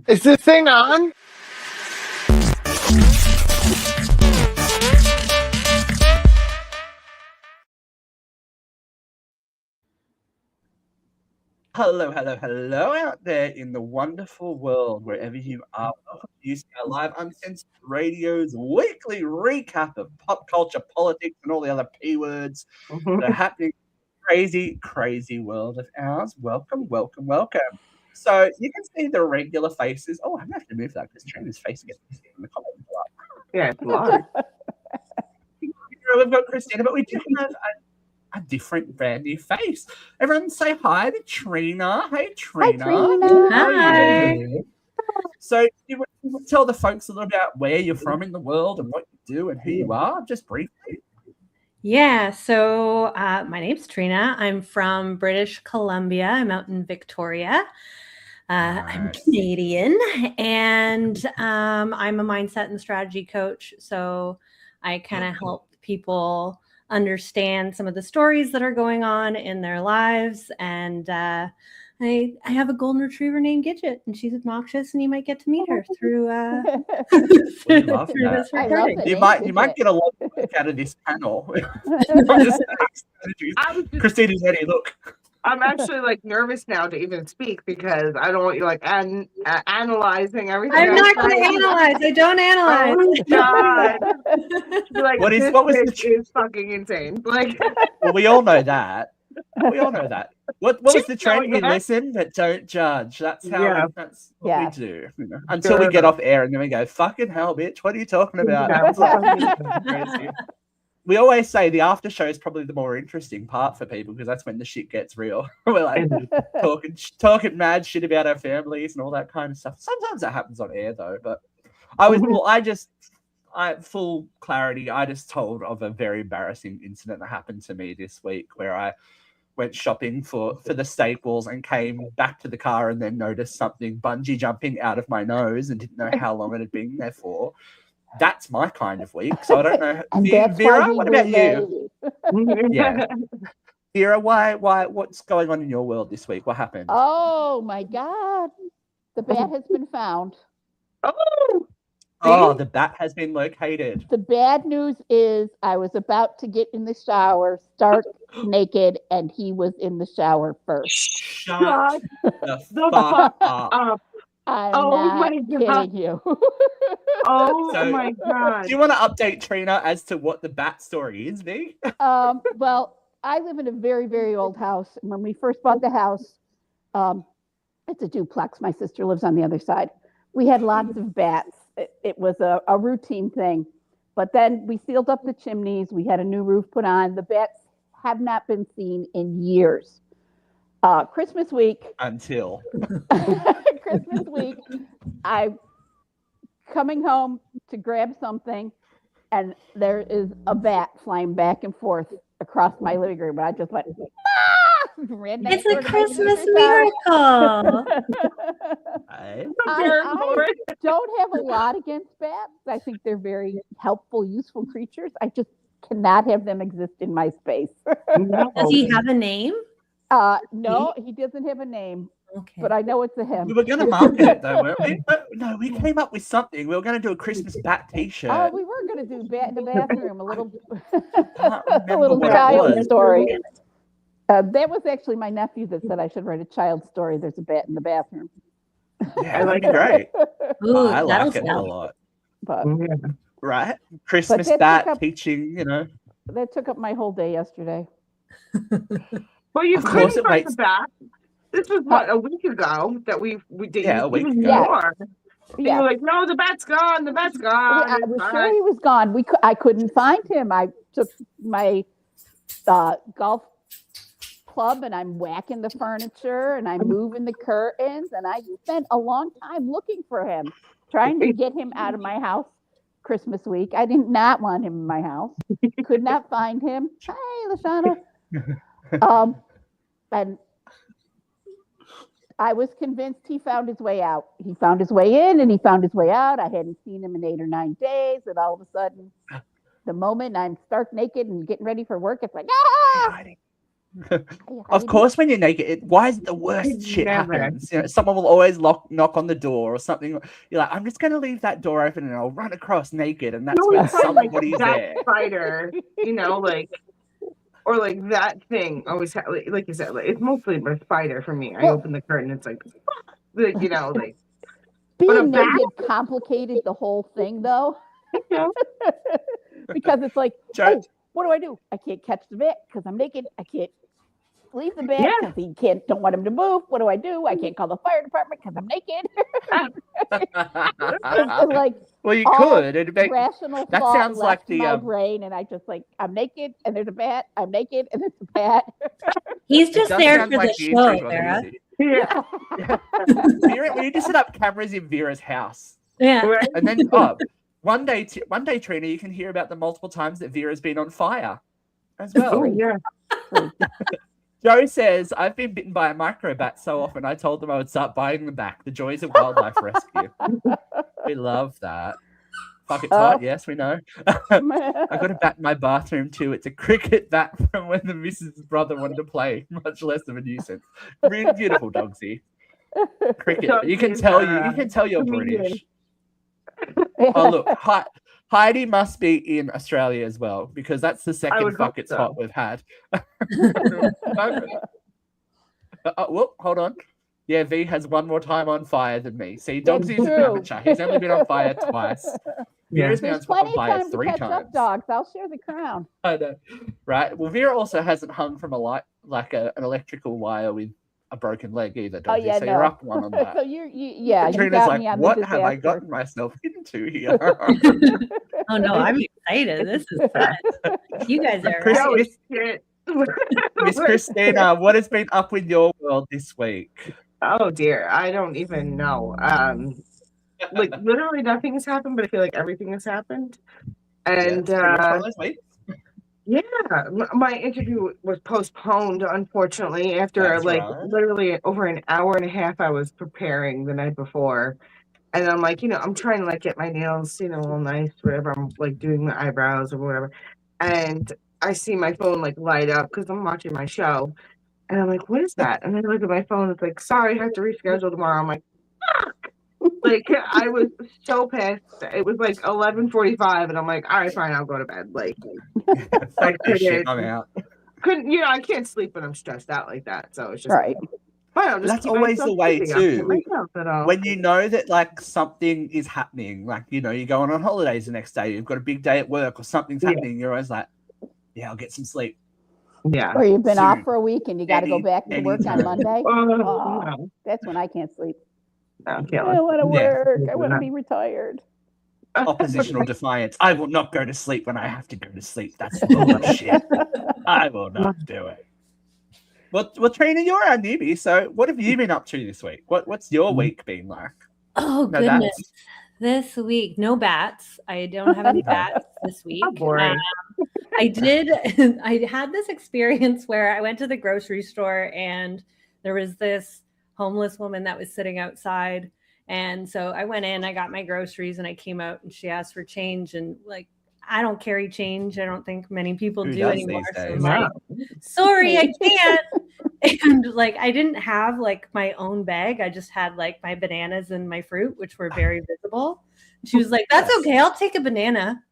Is this thing on? Hello out there in the wonderful world, wherever you are. Welcome to UCR Live Uncensored Radio's weekly recap of pop culture, politics, and all the other P words that are happening in the crazy world of ours. Welcome. So you can see the regular faces. Oh, I'm going to have to move that because Trina's face gets in the comments. Yeah, it's live. We've got Christina, but we do have a different brand new face. Everyone say hi to Trina. Hey, Trina. Hi. So you would tell the folks a little about where you're from in the world and what you do and who you are, just briefly. Yeah, so my name's Trina. I'm from British Columbia. I'm out in Victoria. I'm Canadian, and I'm a mindset and strategy coach. So I kind of help people understand some of the stories that are going on in their lives. And I have a golden retriever named Gidget, and she's obnoxious, and you might get to meet her through this recording. You might get a lot of work out of this panel. Christina's ready. Look. I'm actually nervous now to even speak because I don't want you analyzing everything. I'm not going to analyze. I don't analyze. Oh God! What was the is fucking insane? Well, we all know that. What was the trend? We listen but don't judge. That's how. That's what we do. Until we get off air and then we go, "Fucking hell, bitch! What are you talking about?" We always say the after show is probably the more interesting part for people because that's when the shit gets real. We're talking mad shit about our families and all that kind of stuff. Sometimes that happens on air though, but full clarity. I just told of a very embarrassing incident that happened to me this week where I went shopping for the staples and came back to the car and then noticed something bungee jumping out of my nose and didn't know how long it had been there for. That's my kind of week. So I don't know. Vera, what about you? Yeah. Vera, why what's going on in your world this week? What happened? Oh my God. The bat has been found. Oh, the bat has been located. The bad news is I was about to get in the shower, stark naked, and he was in the shower first. Shut the fuck up. I'm not kidding you. My God. Do you want to update Trina as to what the bat story is, V? Well, I live in a very, very old house. And when we first bought the house, it's a duplex. My sister lives on the other side. We had lots of bats. It was a routine thing. But then we sealed up the chimneys. We had a new roof put on. The bats have not been seen in years. Christmas week. Until. Christmas week, I'm coming home to grab something, and there is a bat flying back and forth across my living room. And I just went, It's a Christmas miracle. I don't have a lot against bats. I think they're very helpful, useful creatures. I just cannot have them exist in my space. Does he have a name? No, he doesn't have a name. Okay. But I know it's a him. We were going to market it though, weren't we? No, we came up with something. We were going to do a Christmas bat T-shirt. Oh, we were going to do bat in the bathroom, a little child story. That was actually my nephew that said I should write a child story. There's a bat in the bathroom. Yeah, that'd be great. Ooh, I like it a lot. But right, Christmas bat teaching. That took up my whole day yesterday. Well, you couldn't find the bat. This was a week ago that we did. Yeah, a week ago. Yeah. You were like, no, the bat's gone. The bat's gone. I was sure he was gone. I couldn't find him. I took my golf club and I'm whacking the furniture and I'm moving the curtains, and I spent a long time looking for him, trying to get him out of my house Christmas week. I did not want him in my house. Could not find him. Hey, Lashana. And I was convinced he found his way out. He found his way in and he found his way out. I hadn't seen him in 8 or 9 days. And all of a sudden, the moment I'm stark naked and getting ready for work, it's like, ah! Of course, when you're naked, why is it the worst shit Never. happens? You know, someone will always knock on the door or something. You're like, I'm just going to leave that door open and I'll run across naked, and that's when somebody's that there. spider, you know, like, or like that thing always like you said, like, it's mostly a spider for me. I open the curtain, it's like you know, like being naked complicated the whole thing, though. Because it's like, oh, what do? I can't catch the bat because I'm naked. I can't leave the bat because he don't want him to move. What do? I can't call the fire department because I'm naked. It's like, well, you could. Rational that thought sounds like my brain, and I just like, I'm naked and there's a bat. I'm naked and there's a bat. He's just there for the show, Vera. Yeah. We need to set up cameras in Vera's house. Yeah. And then one day, Trina, you can hear about the multiple times that Vera's been on fire as well. Oh, yeah. Joe says, I've been bitten by a microbat so often I told them I would start buying them back. The joys of wildlife rescue. We love that. Fuck, it's hot. Yes, we know. I got a bat in my bathroom too. It's a cricket bat from when the missus' brother wanted to play. Much less of a nuisance. Really beautiful, Dogsy. Cricket. You can tell you're British. Oh, look. Heidi must be in Australia as well, because that's the second fuck it's hot we've had. Whoop, hold on. Yeah, V has one more time on fire than me. See, Dogsy's an amateur. He's only been on fire twice. Vera's been on fire 3 times. Up, dogs. I'll share the crown. I know. Right. Well, Vera also hasn't hung from a light, like an electrical wire with a broken leg either, Dogsy. So you're up one on that. So Trina's like, what have I gotten myself into here? Oh no, I'm excited. This is fun. You guys are Miss Christina, what has been up with your world this week? Oh dear, I don't even know. Like literally nothing has happened, but I feel like everything has happened. And yeah, my interview was postponed, unfortunately, after literally over an hour and a half I was preparing the night before. And I'm like, I'm trying to like get my nails, all nice, whatever. I'm like doing my eyebrows or whatever. And I see my phone like light up because I'm watching my show. And I'm like, what is that? And then I look at my phone. It's like, sorry, I have to reschedule tomorrow. I'm like, fuck. Like, I was so pissed. It was like 11:45, and I'm like, all right, fine, I'll go to bed. Like, I can't sleep when I'm stressed out like that. So it's just right. That's always the way too. When you know that like something is happening, like you're going on holidays the next day, you've got a big day at work or something's happening, you're always like, yeah, I'll get some sleep. Yeah. Or you've been off for a week and you got to go back to work on Monday. That's when I can't sleep. I want to work. I want to be retired. Oppositional defiance. I will not go to sleep when I have to go to sleep. That's bullshit. I will not do it. Well, Trina, you're our newbie, so what have you been up to this week? What's your week been like? Oh, no goodness. Bats? This week, no bats. I don't have any bats this week. I had this experience where I went to the grocery store and there was this homeless woman that was sitting outside. And so I went in, I got my groceries, and I came out and she asked for change. And like, I don't carry change. I don't think many people do anymore. So I'm like, sorry, I can't. And like, I didn't have like my own bag. I just had like my bananas and my fruit, which were very visible. She was like, that's okay. I'll take a banana.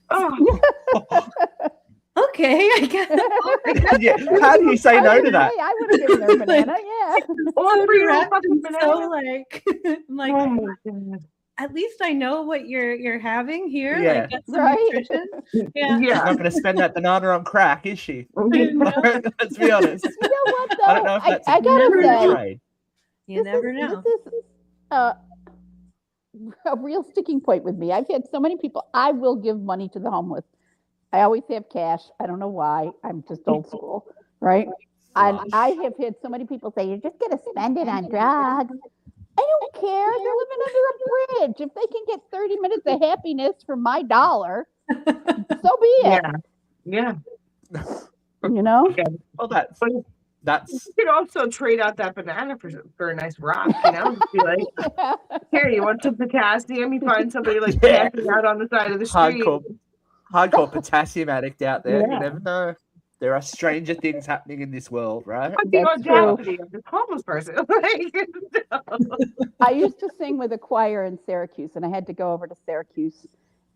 Oh. Okay, I guess. How do you say no to that? I would have given her a banana, yeah. So like, I'm like, at least I know what you're having here. Yeah. Like, get some nutrition. Yeah. She's not going to spend that banana on crack, is she? Let's be honest. You know what, though? I don't know if that's I gotta say, trade. You never know. This is a real sticking point with me. I've had so many people. I will give money to the homeless. I always have cash. I don't know why. I'm just old school, right? And I have had so many people say, you're just going to spend it on drugs. I don't care. They're living under a bridge. If they can get 30 minutes of happiness for my dollar, so be it. Yeah. You know? Yeah. Well, that's. You could also trade out that banana for a nice rock, Just be like, here, you want some potassium? You find somebody like passing out on the side of the street. Hardcore potassium addict out there. You never know. There are stranger things happening in this world, right? But the That's true. audacity of this homeless person. Like, I used to sing with a choir in Syracuse, and I had to go over to Syracuse,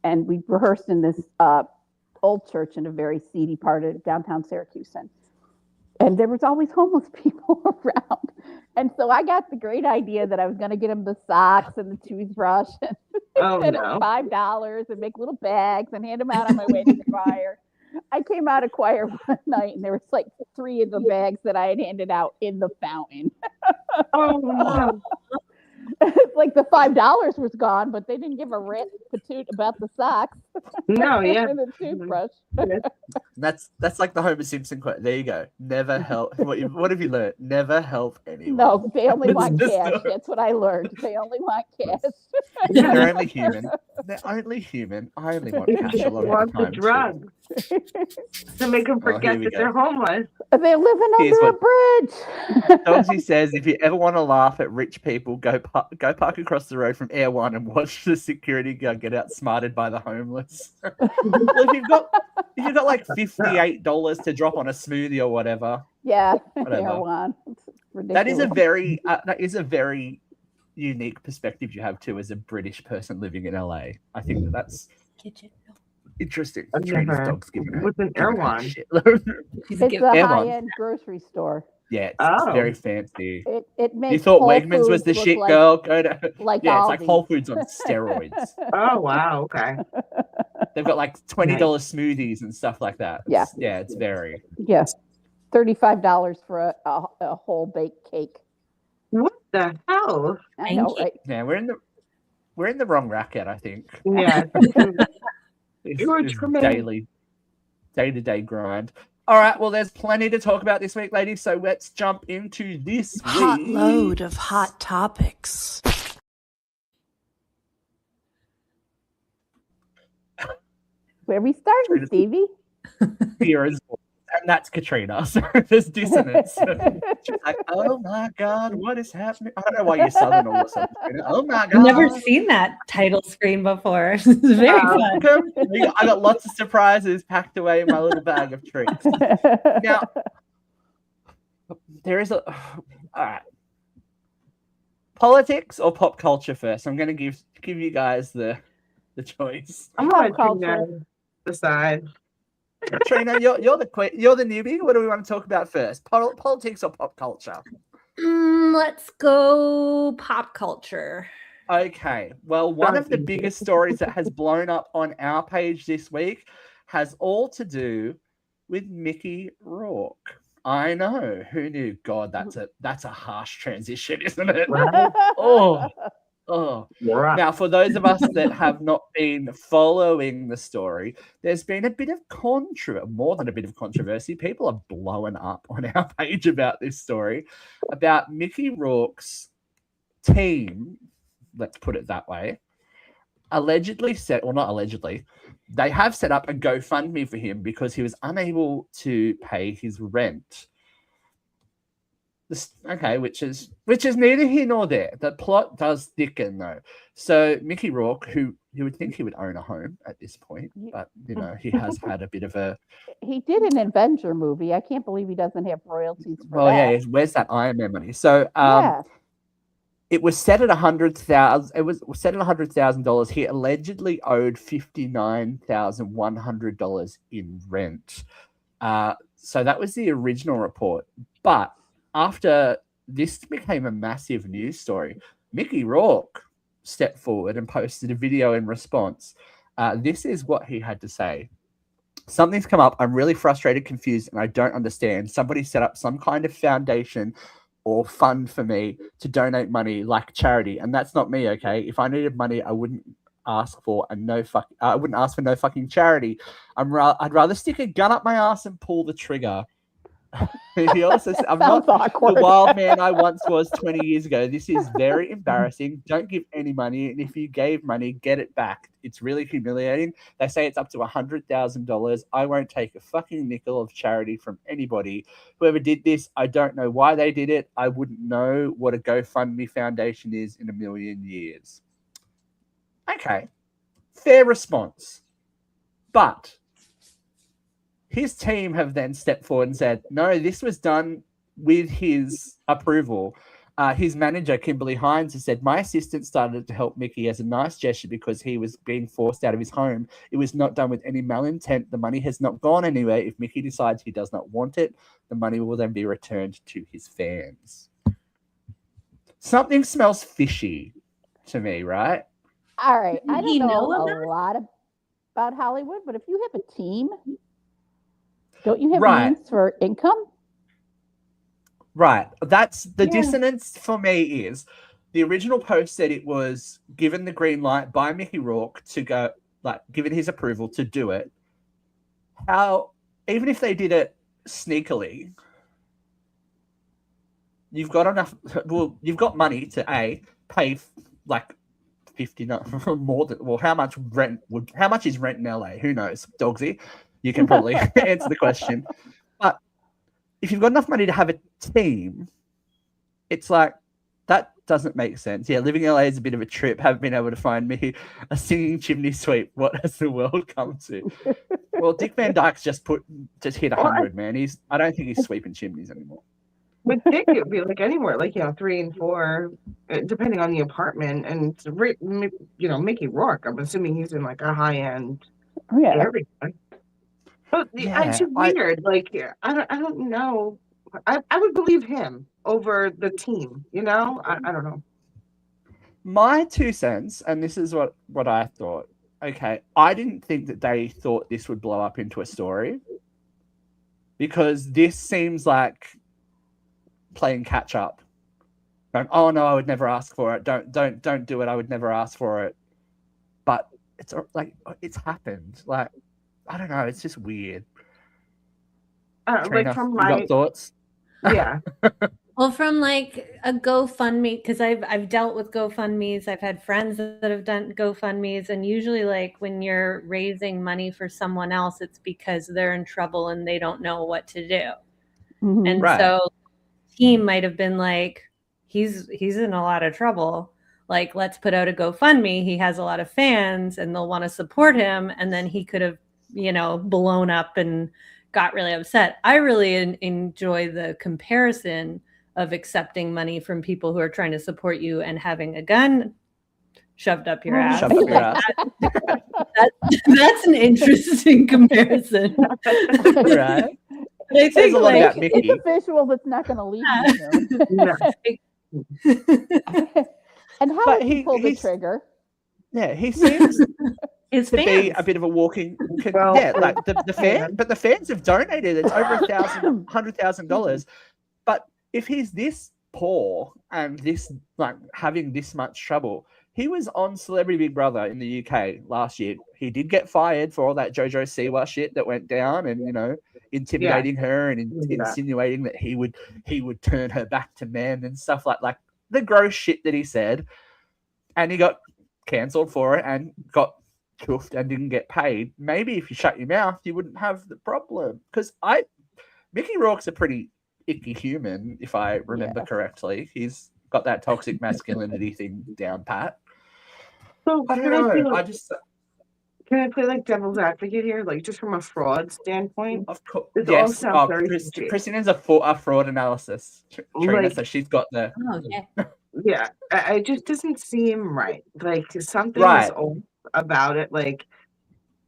and we rehearsed in this old church in a very seedy part of downtown Syracuse, and there was always homeless people around. And so I got the great idea that I was going to get them the socks and the toothbrush and $5 and make little bags and hand them out on my way to the choir. I came out of choir one night and there was like 3 of the bags that I had handed out in the fountain. oh no. It's like the $5 was gone, but they didn't give a rip patoot about the socks. No, yeah. And the toothbrush. That's like the Homer Simpson quote. There you go. Never help. What have you learned? Never help anyone. No, they only want That's cash. just- That's what I learned. They only want cash. They're only human. They're only human. I only want cash a lot of Want the the time. too. drugs to make them forget we that go. they're homeless. They're living Here's under a bridge. Dogsy says, if you ever want to laugh at rich people, go park across the road from Air One and watch the security guard get outsmarted by the homeless. Well, if you've got like $58 to drop on a smoothie or whatever. Yeah, Whatever. Air One. It's ridiculous. That is a very unique perspective you have too as a British person living in LA. I think that's interesting. I've Trina's never- dog's giving her, What's an giving her Airwan? shit. It's a Air One. high-end grocery store. Yeah, it's Oh. very fancy. It makes You thought Whole Wegmans was Foods the look shit, like, girl? Go to Like yeah, it's like Aldi. Whole Foods on steroids. Oh wow, okay. They've got like $20 smoothies and stuff like that. Yeah. It's very. Yeah, $35 for a whole baked cake. What the hell? I know, Thank you. right? Yeah, we're in the wrong racket, I think. Yeah. It's Huge commitment. day-to-day grind. All right, well, there's plenty to talk about this week, ladies. So let's jump into this Hot week. load of hot topics. Where we started, Stevie. Here is, and that's Katrina. So there's dissonance. She's like, oh my God, what is happening? I don't know why you're Southern all of a sudden. Katrina. Oh my God. I've never seen that title screen before. It's very fun. Welcome. I got lots of surprises packed away in my little bag of treats. Now, there is a. All right. Politics or pop culture first? I'm going to give you guys the choice. I'm Pop gonna culture. decide. Trina, you're the newbie. What do we want to talk about first? Politics or pop culture? Let's go pop culture. Okay. Well, one of the biggest stories that has blown up on our page this week has all to do with Mickey Rourke. I know. Who knew? God, that's a harsh transition, isn't it? Oh. Now, for those of us that have not been following the story, there's been a bit of more than a bit of controversy. People are blowing up on our page about this story, about Mickey Rourke's team, let's put it that way, they have set up a GoFundMe for him because he was unable to pay his rent. Which is neither here nor there. The plot does thicken though. So Mickey Rourke, who you would think he would own a home at this point, but he has had a bit of a. He did an Avenger movie. I can't believe he doesn't have royalties for Well, that. yeah. Where's that Iron Man money? So Yeah. it was set at $100,000. It was set at $100,000. He allegedly owed $59,100 in rent. So that was the original report, but after this became a massive news story, Mickey Rourke stepped forward and posted a video in response. This is what he had to say. Something's come up. I'm really frustrated, confused, and I don't understand. Somebody set up some kind of foundation or fund for me to donate money like charity, and that's not me, okay? If I needed money, I wouldn't ask for no fucking charity. I'd rather stick a gun up my ass and pull the trigger. He also said, I'm not awkward. the wild man I once was 20 years ago. This is very embarrassing. Don't give any money. And if you gave money, get it back. It's really humiliating. They say it's up to $100,000. I won't take a fucking nickel of charity from anybody. Whoever did this, I don't know why they did it. I wouldn't know what a GoFundMe foundation is in a million years. Okay. Fair response. But his team have then stepped forward and said, no, this was done with his approval. His manager, Kimberly Hines, has said, my assistant started to help Mickey as a nice gesture because he was being forced out of his home. It was not done with any malintent. The money has not gone anywhere. If Mickey decides he does not want it, the money will then be returned to his fans. Something smells fishy to me, right? All right. Did I he don't know know about a lot about Hollywood, but if you have a team, don't you have Right. means for income? Right. That's the Yeah. dissonance for me is the original post said it was given the green light by Mickey Rourke to go, like, given his approval to do it. How, even if they did it sneakily, you've got enough, well, you've got money to pay like 50, no, more than, well, how much is rent in LA? Who knows? Dogsy, you can probably answer the question. But if you've got enough money to have a team, it's like, that doesn't make sense. Yeah, living in LA is a bit of a trip. Haven't been able to find me a singing chimney sweep. What has the world come to? Well, Dick Van Dyke's just hit 100, man. I don't think he's sweeping chimneys anymore. With Dick, it would be like anywhere, like 3 and 4, depending on the apartment. And Mickey Rourke, I'm assuming he's in like a high end area. But it's just weird. I don't know. I would believe him over the team. I don't know. My 2 cents, and this is what I thought. Okay, I didn't think that they thought this would blow up into a story, because this seems like playing catch up. Going, oh no, I would never ask for it. Don't do it. I would never ask for it. But it's like it's happened. Like, I don't know. It's just weird. Trina, Like from you got thoughts? Yeah. Well, from like a GoFundMe, because I've dealt with GoFundMes. I've had friends that have done GoFundMes, and usually, like, when you're raising money for someone else, it's because they're in trouble and they don't know what to do. Mhm. And Right. so team might have been like, he's in a lot of trouble. Like, let's put out a GoFundMe. He has a lot of fans and they'll want to support him. And then he could have, blown up and got really upset. I really enjoy the comparison of accepting money from people who are trying to support you and having a gun shoved up your ass. Shoved up your ass. That's an interesting comparison. Right. But I Says think a lot like, about Mickey. It's a visual that's not going to leave you soon. And how But did he pull the he's- trigger? Yeah, he seems his to be fans. a bit of a walking. Well, Yeah, like the fan, but the fans have donated. It's over $100,000. But if he's this poor and this like having this much trouble, he was on Celebrity Big Brother in the UK last year. He did get fired for all that Jojo Siwa shit that went down, and intimidating her and insinuating that he would turn her back to men and stuff like the gross shit that he said, and he got cancelled for it and got chuffed and didn't get paid. Maybe if you shut your mouth, you wouldn't have the problem. Because Mickey Rourke's a pretty icky human, if I remember correctly. He's got that toxic masculinity thing down pat. So I don't know. Can I play like devil's advocate here, like just from a fraud standpoint? Of course, It all yes. sounds very Christina's a fraud analysis trainer, Like- so she's got the Oh, yeah. Yeah, it just doesn't seem right. Like something Right. is off about it. Like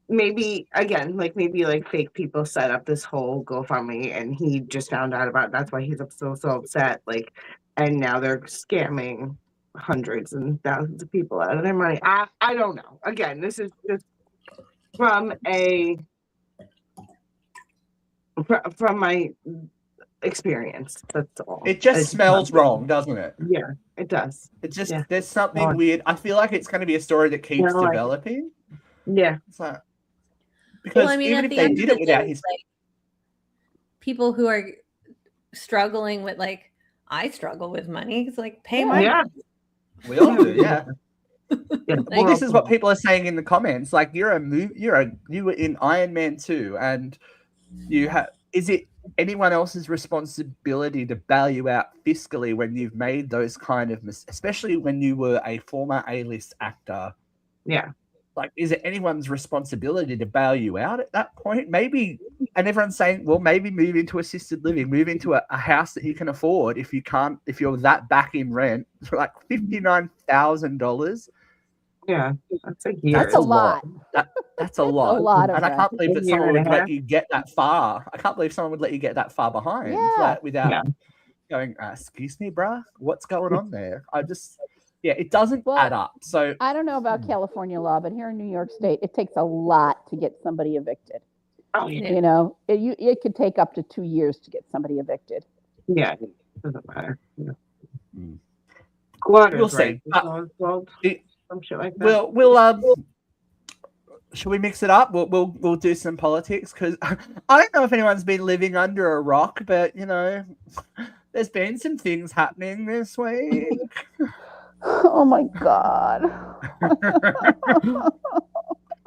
maybe fake people set up this whole GoFundMe, and he just found out about it. That's why he's so upset. Like, and now they're scamming hundreds and thousands of people out of their money. I don't know. Again, this is just from my experience. That's all. It just smells wrong, doesn't it? Yeah, it does. It just Yeah. there's something Wrong. weird. I feel like it's going to be a story that keeps No, I- developing. Yeah. It's like, because even at if the they end did of it the day, without his like, people who are struggling with, like, I struggle with money. It's like, pay my Yeah. money. we all do, yeah. Yeah. Well, this is what people are saying in the comments. Like, you were in Iron Man 2, and is it anyone else's responsibility to bail you out fiscally when you've made those kind of especially when you were a former A-list actor? Yeah. like, is it anyone's responsibility to bail you out at that point? Maybe, and everyone's saying, well, maybe move into assisted living, move into a house that you can afford if you're that back in rent, for like $59,000. Yeah, that's a year. That's a lot. That's a lot. A lot of and I can't rent. believe that A year someone and would a let half. you get that far. I can't believe someone would let you get that far behind, Yeah. like, without Yeah. going, excuse me, bruh, what's going on there? It doesn't add up. So I don't know about California law, but here in New York State, it takes a lot to get somebody evicted. Oh, yeah. You know, it could take up to 2 years to get somebody evicted. Yeah, it doesn't matter. Yeah. Mm. Squatters' We'll see. rights, some shit like that. We'll should we mix it up? We'll do some politics, because I don't know if anyone's been living under a rock, but you know, there's been some things happening this week. Oh my God.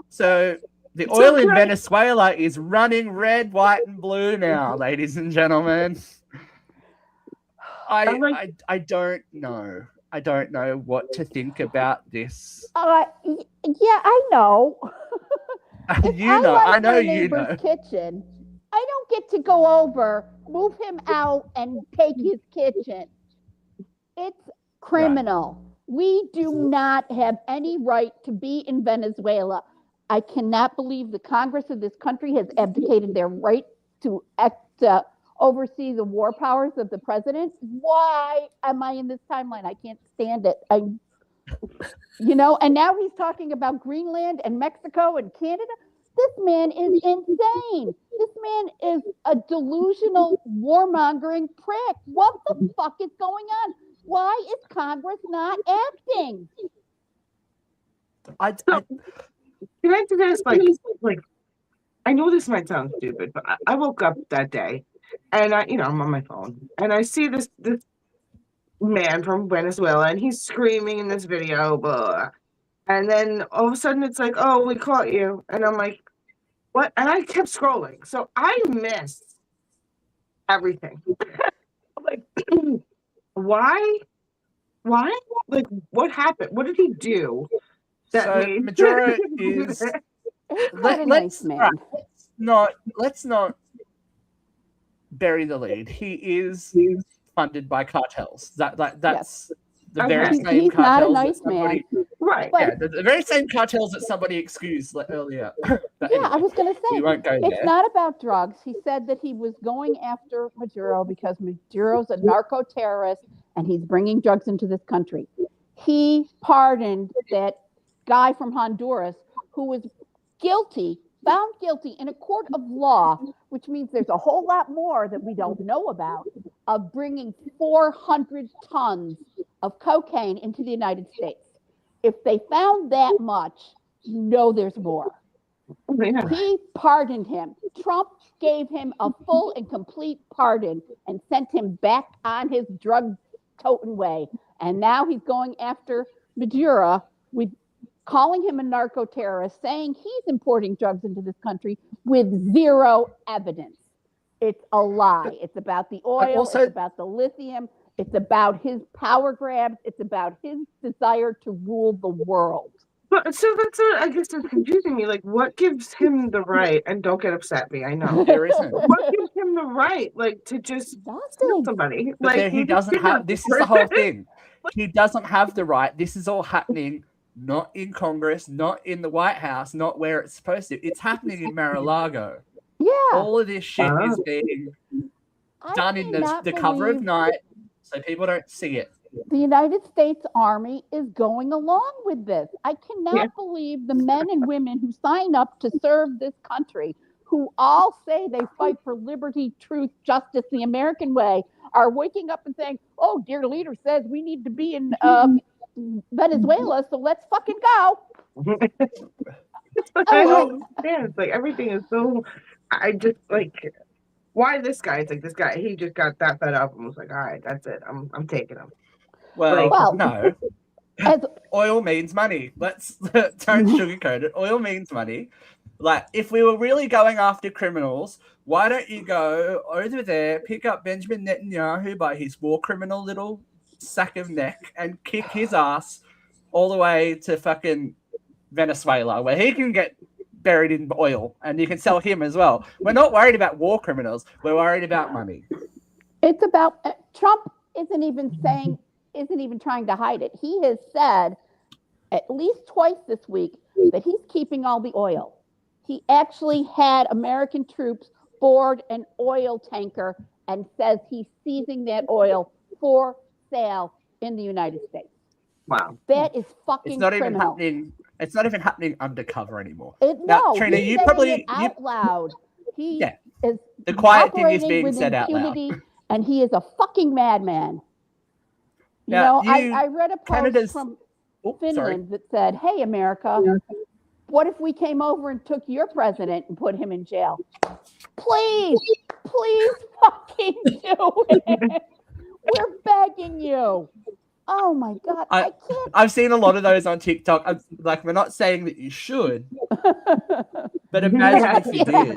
So the oil in Venezuela is running red, white, and blue now, ladies and gentlemen. I don't know. I don't know what to think about this. Yeah, I know. I know you know. Kitchen. I don't get to go over, move him out, and take his kitchen. It's criminal. Right. We do not have any right to be in Venezuela. I cannot believe the Congress of this country has abdicated their right to oversee the war powers of the president. Why am I in this timeline? I can't stand it. And now he's talking about Greenland and Mexico and Canada. This man is insane. This man is a delusional warmongering prick. What the fuck is going on? Why is Congress not acting? Can I do this? Like, I know this might sound stupid, but I woke up that day, and I'm on my phone, and I see this man from Venezuela, and he's screaming in this video, blah. And then all of a sudden it's like, oh, we caught you. And I'm like, what? And I kept scrolling. So I missed everything. Like, why? Like, what happened? What did he do? Maduro is... Let's not bury the lead. He is funded by cartels. That's... Yes. The very same he's cartels not a nice man. Right. Yeah, the very same cartels that somebody excused earlier. Anyway, I was going to say, we won't go it's there. not about drugs. He said that he was going after Maduro because Maduro's a narco-terrorist and he's bringing drugs into this country. He pardoned that guy from Honduras who was found guilty in a court of law, which means there's a whole lot more that we don't know about, of bringing 400 tons of cocaine into the United States. If they found that much, there's more. Yeah. He pardoned him. Trump gave him a full and complete pardon and sent him back on his drug-toting way. And now he's going after Maduro with calling him a narco-terrorist, saying he's importing drugs into this country with zero evidence. It's a lie. It's about the oil. It's about the lithium. It's about his power grabs. It's about his desire to rule the world. But so that's what I guess is confusing me. Like, what gives him the right? And don't get upset at me. I know there isn't. What gives him the right, like, to just kill somebody? But like he doesn't have. This is the whole thing. He doesn't have the right. This is all happening not in Congress, not in the White House, not where it's supposed to. It's happening in Mar-a-Lago. Yeah. All of this shit is being done in the cover of night, so people don't see it. The United States Army is going along with this. I cannot believe the men and women who sign up to serve this country, who all say they fight for liberty, truth, justice, the American way, are waking up and saying, oh, dear leader says we need to be in Venezuela, so let's fucking go. I don't understand. It's like everything is so... I just, like... Why this guy? It's like this guy, he just got that fed up and was like, all right, that's it. I'm taking him. Well, no. Oil means money. Let's don't sugarcoat it. Oil means money. Like, if we were really going after criminals, why don't you go over there, pick up Benjamin Netanyahu by his war criminal little sack of neck and kick his ass all the way to fucking Venezuela, where he can get buried in oil and you can sell him as well. We're not worried about war criminals. We're worried about money. It's about Trump isn't even trying to hide it. He has said at least twice this week that he's keeping all the oil. He actually had American troops board an oil tanker and says he's seizing that oil for sale in the United States. Wow. That is fucking It's not even criminal. happening. It's not even happening undercover anymore. No, Trina, he's you saying probably it out loud. He is the quiet thing is operating being with said out loud. impunity, and he is a fucking madman. Now, I read a post Canada's- from Oh, Finland that said, "Hey, America, what if we came over and took your president and put him in jail? Please fucking do it. We're begging you." Oh my God, I can't. I've seen a lot of those on TikTok. Like, we're not saying that you should, but imagine if you did.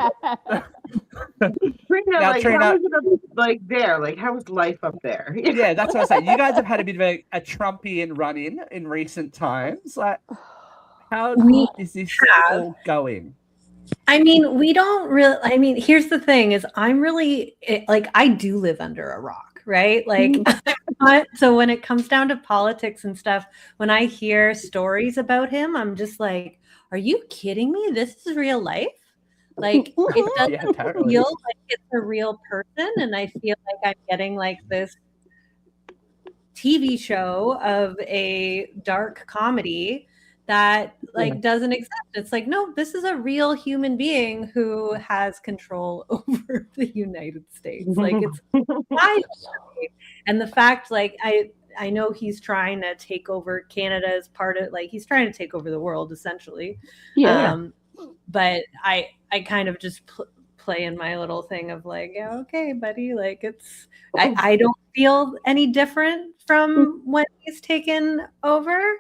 Trina, Now, like, Trina- how is it up, like there? Like, how is life up there? Yeah, that's what I'm saying. You guys have had a bit of a Trumpian run-in in recent times. Like, how is this all going? I mean, we don't really. I mean, here's the thing: is I'm really like I do live under a rock, right? Like, so when it comes down to politics and stuff, when I hear stories about him, I'm just like, "Are you kidding me? This is real life." Like, it doesn't totally. feel like it's a real person, and I feel like I'm getting like this TV show of a dark comedy that like doesn't exist. It's like, no, this is a real human being who has control over the United States. Like, it's and the fact, like, I know he's trying to take over Canada as part of, like, he's trying to take over the world essentially. But I kind of just play in my little thing of like, yeah, okay, buddy, like, it's I don't feel any different from when he's taken over.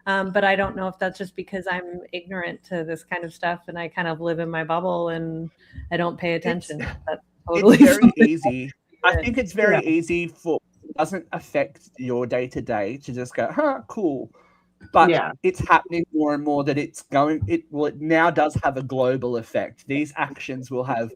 But I don't know if that's just because I'm ignorant to this kind of stuff and I kind of live in my bubble and I don't pay attention. That's totally it's very easy. I think it's very easy for it doesn't affect your day to day to just go, huh, cool. But it's happening more and more that it now does have a global effect. These actions will have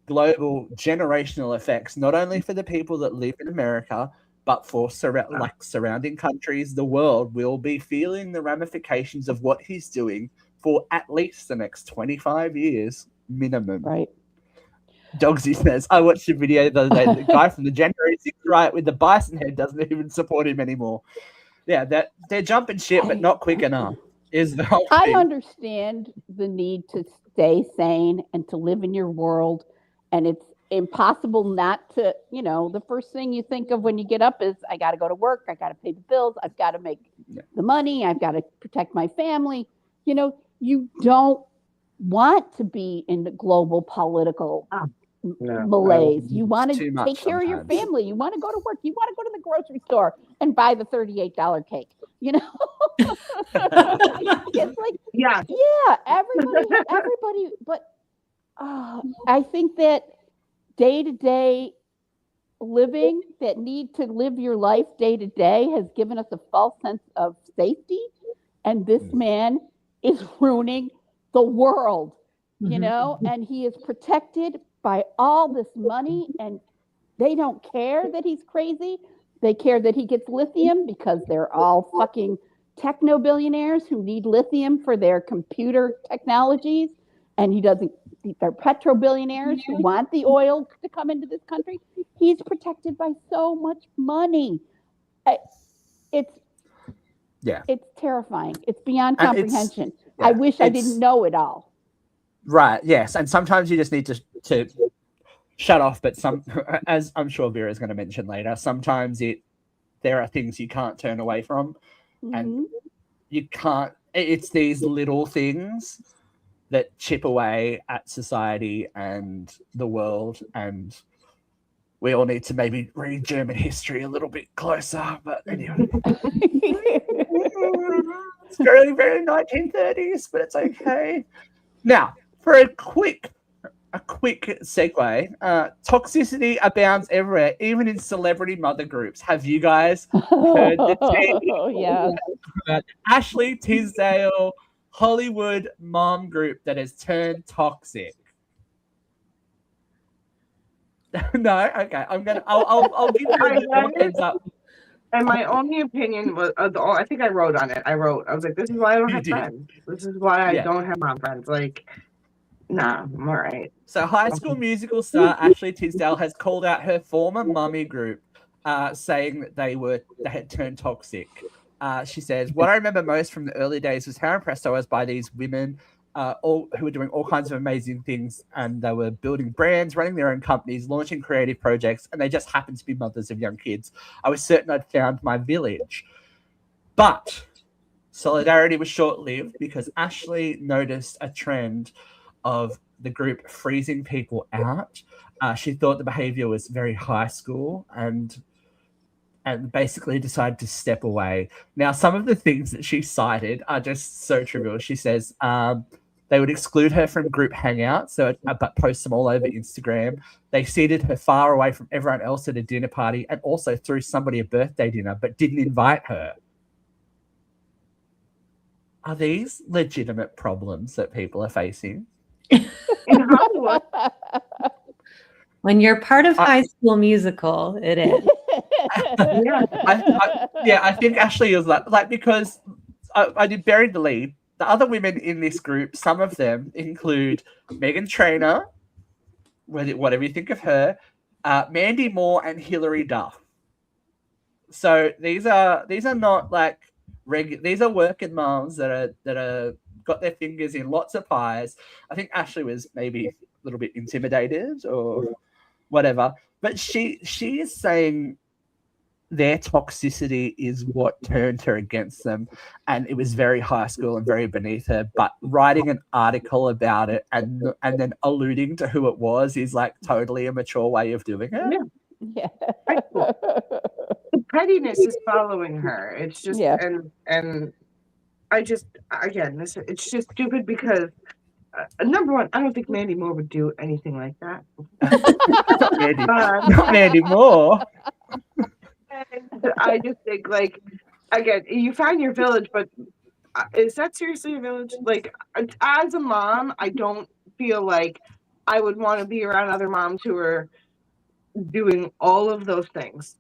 global generational effects, not only for the people that live in America, but for surrounding countries. The world will be feeling the ramifications of what he's doing for at least the next 25 years minimum. Right. Dogsy says, I watched a video the other day. The guy from the January 6th riot with the bison head doesn't even support him anymore. Yeah, they're jumping shit, but not quick enough. Is the whole thing. I understand the need to stay sane and to live in your world, and it's impossible not to, the first thing you think of when you get up is, I got to go to work, I got to pay the bills, I've got to make the money, I've got to protect my family. You don't want to be in the global political malaise. You want to take care of your family. You want to go to work. You want to go to the grocery store and buy the $38 cake. It's like, everybody. But I think that day-to-day living, that need to live your life day to day, has given us a false sense of safety. And this man is ruining the world, and he is protected by all this money, and they don't care that he's crazy. They care that he gets lithium because they're all fucking techno billionaires who need lithium for their computer technologies. And they're petro billionaires who want the oil to come into this country. He's protected by so much money. It's terrifying. It's beyond comprehension. I wish I didn't know it all. Right. Yes. And sometimes you just need to shut off. But as I'm sure Vera's going to mention later, sometimes there are things you can't turn away from, and you can't. It's these little things that chip away at society and the world, and we all need to maybe read German history a little bit closer. But anyway, it's very, very 1930s, but it's okay. Now, for a quick segue, toxicity abounds everywhere, even in celebrity mother groups. Have you guys heard the tea? Yeah. Ashley Tisdale Hollywood mom group that has turned toxic. No, okay. I'll give you a heads up. And my only opinion was, I think I wrote on it. I was like, this is why I don't You have did. friends. This is why I Yeah. don't have mom friends. Like, nah, I'm all right. So High School Musical star Ashley Tisdale has called out her former mummy group, saying that they had turned toxic. She says, what I remember most from the early days was how impressed I was by these women, all who were doing all kinds of amazing things, and they were building brands, running their own companies, launching creative projects, and they just happened to be mothers of young kids. I was certain I'd found my village. But solidarity was short-lived because Ashley noticed a trend of the group freezing people out. She thought the behavior was very high school and basically decided to step away. Now, some of the things that she cited are just so trivial. She says they would exclude her from group hangouts, but post them all over Instagram. They seated her far away from everyone else at a dinner party and also threw somebody a birthday dinner, but didn't invite her. Are these legitimate problems that people are facing? When you're part of High School Musical, it is. I think Ashley is like because I did bury the lead. The other women in this group, some of them include Meghan Trainor, whatever you think of her, Mandy Moore, and Hilary Duff. So these are not like these are working moms that are got their fingers in lots of pies. I think Ashley was maybe a little bit intimidated or whatever, but she is saying their toxicity is what turned her against them, and it was very high school and very beneath her. But writing an article about it and then alluding to who it was is like totally a mature way of doing it. Yeah. The pettiness is following her. It's just and I just again it's just stupid because number one, I don't think Mandy Moore would do anything like that. Not Mandy Moore. I just think, like, again, you find your village, but is that seriously a village? Like, as a mom, I don't feel like I would want to be around other moms who are doing all of those things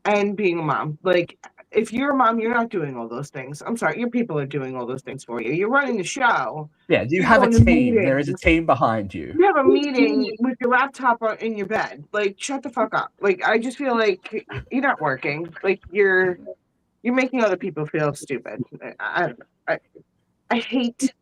and being a mom. Like, if you're a mom, you're not doing all those things. I'm sorry, your people are doing all those things for you. You're running the show. Yeah, you have a team. There is a team behind you. You have a meeting with your laptop in your bed. Like, shut the fuck up. Like, I just feel like you're not working. Like, you're making other people feel stupid. I hate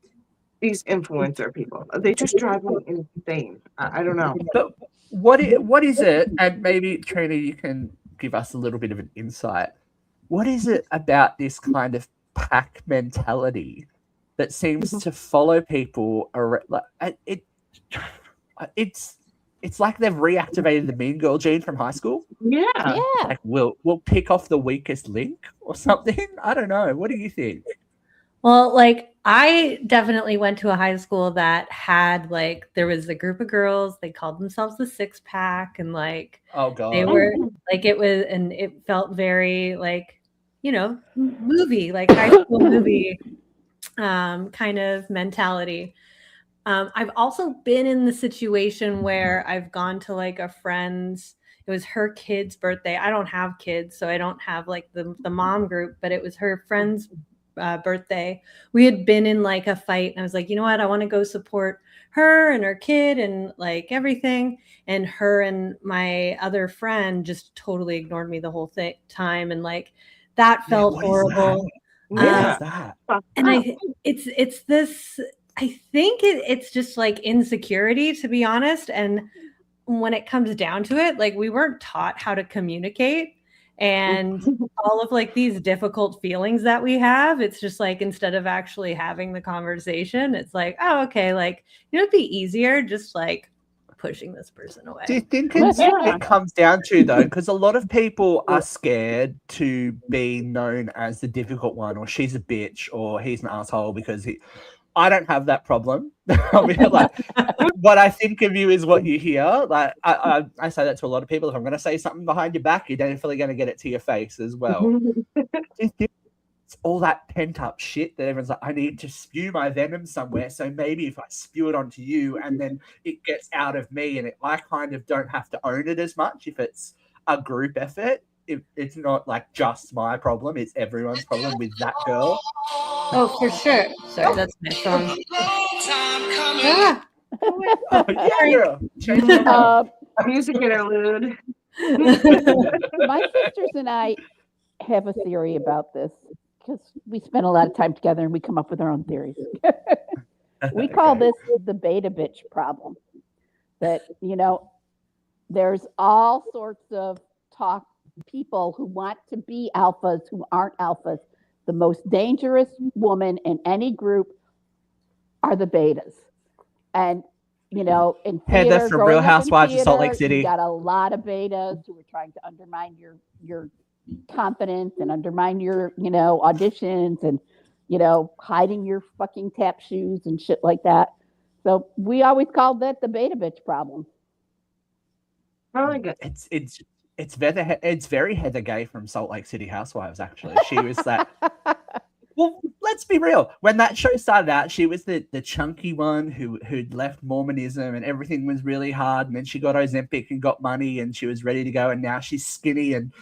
these influencer people. They just drive me insane. I don't know. But what is it? And maybe Trina, you can give us a little bit of an insight. What is it about this kind of pack mentality that seems to follow people around? It's like they've reactivated the Mean Girl gene from high school. Yeah. Like we'll pick off the weakest link or something. I don't know. What do you think? Well, like I definitely went to a high school that had like there was a group of girls. They called themselves the Six Pack, and like oh god, they were like it was, and it felt very like movie, like high school movie kind of mentality. I've also been in the situation where I've gone to like a friend's. It was her kid's birthday. I don't have kids, so I don't have like the mom group, but it was her friend's birthday. We had been in like a fight, and I was like, you know what? I want to go support her and her kid and like everything. And her and my other friend just totally ignored me the whole time, and like that felt horrible. That? And it's this. I think it's just like insecurity, to be honest. And when it comes down to it, like we weren't taught how to communicate, and all of like these difficult feelings that we have, it's just like instead of actually having the conversation, it's like, oh, okay, like it'd be easier just like pushing this person away. Do you think it comes down to though, because a lot of people are scared to be known as the difficult one, or she's a bitch, or he's an asshole because I don't have that problem. I mean, like, what I think of you is what you hear. Like, I say that to a lot of people. If I'm going to say something behind your back, you're definitely going to get it to your face as well. all that pent up shit that everyone's like, I need to spew my venom somewhere. So maybe if I spew it onto you and then it gets out of me and I kind of don't have to own it as much if it's a group effort. If it's not like just my problem, it's everyone's problem with that girl. Oh, for sure. Sorry, that's my phone. Ah. Oh, yeah, girl. Change it up. Music interlude. My sisters and I have a theory about this because we spend a lot of time together and we come up with our own theories. We call this the beta bitch problem. That, you know, there's all sorts of people who want to be alphas who aren't alphas. The most dangerous woman in any group are the betas. And, you know, in theater, Heather from Real Housewives of Salt Lake City. You got a lot of betas who are trying to undermine your confidence and undermine your, you know, auditions and, you know, hiding your fucking tap shoes and shit like that. So we always called that the beta bitch problem. I like it. It's very Heather Gay from Salt Lake City Housewives, actually. She was that. Well, let's be real. When that show started out, she was the chunky one who'd left Mormonism and everything was really hard. And then she got Ozempic and got money and she was ready to go. And now she's skinny and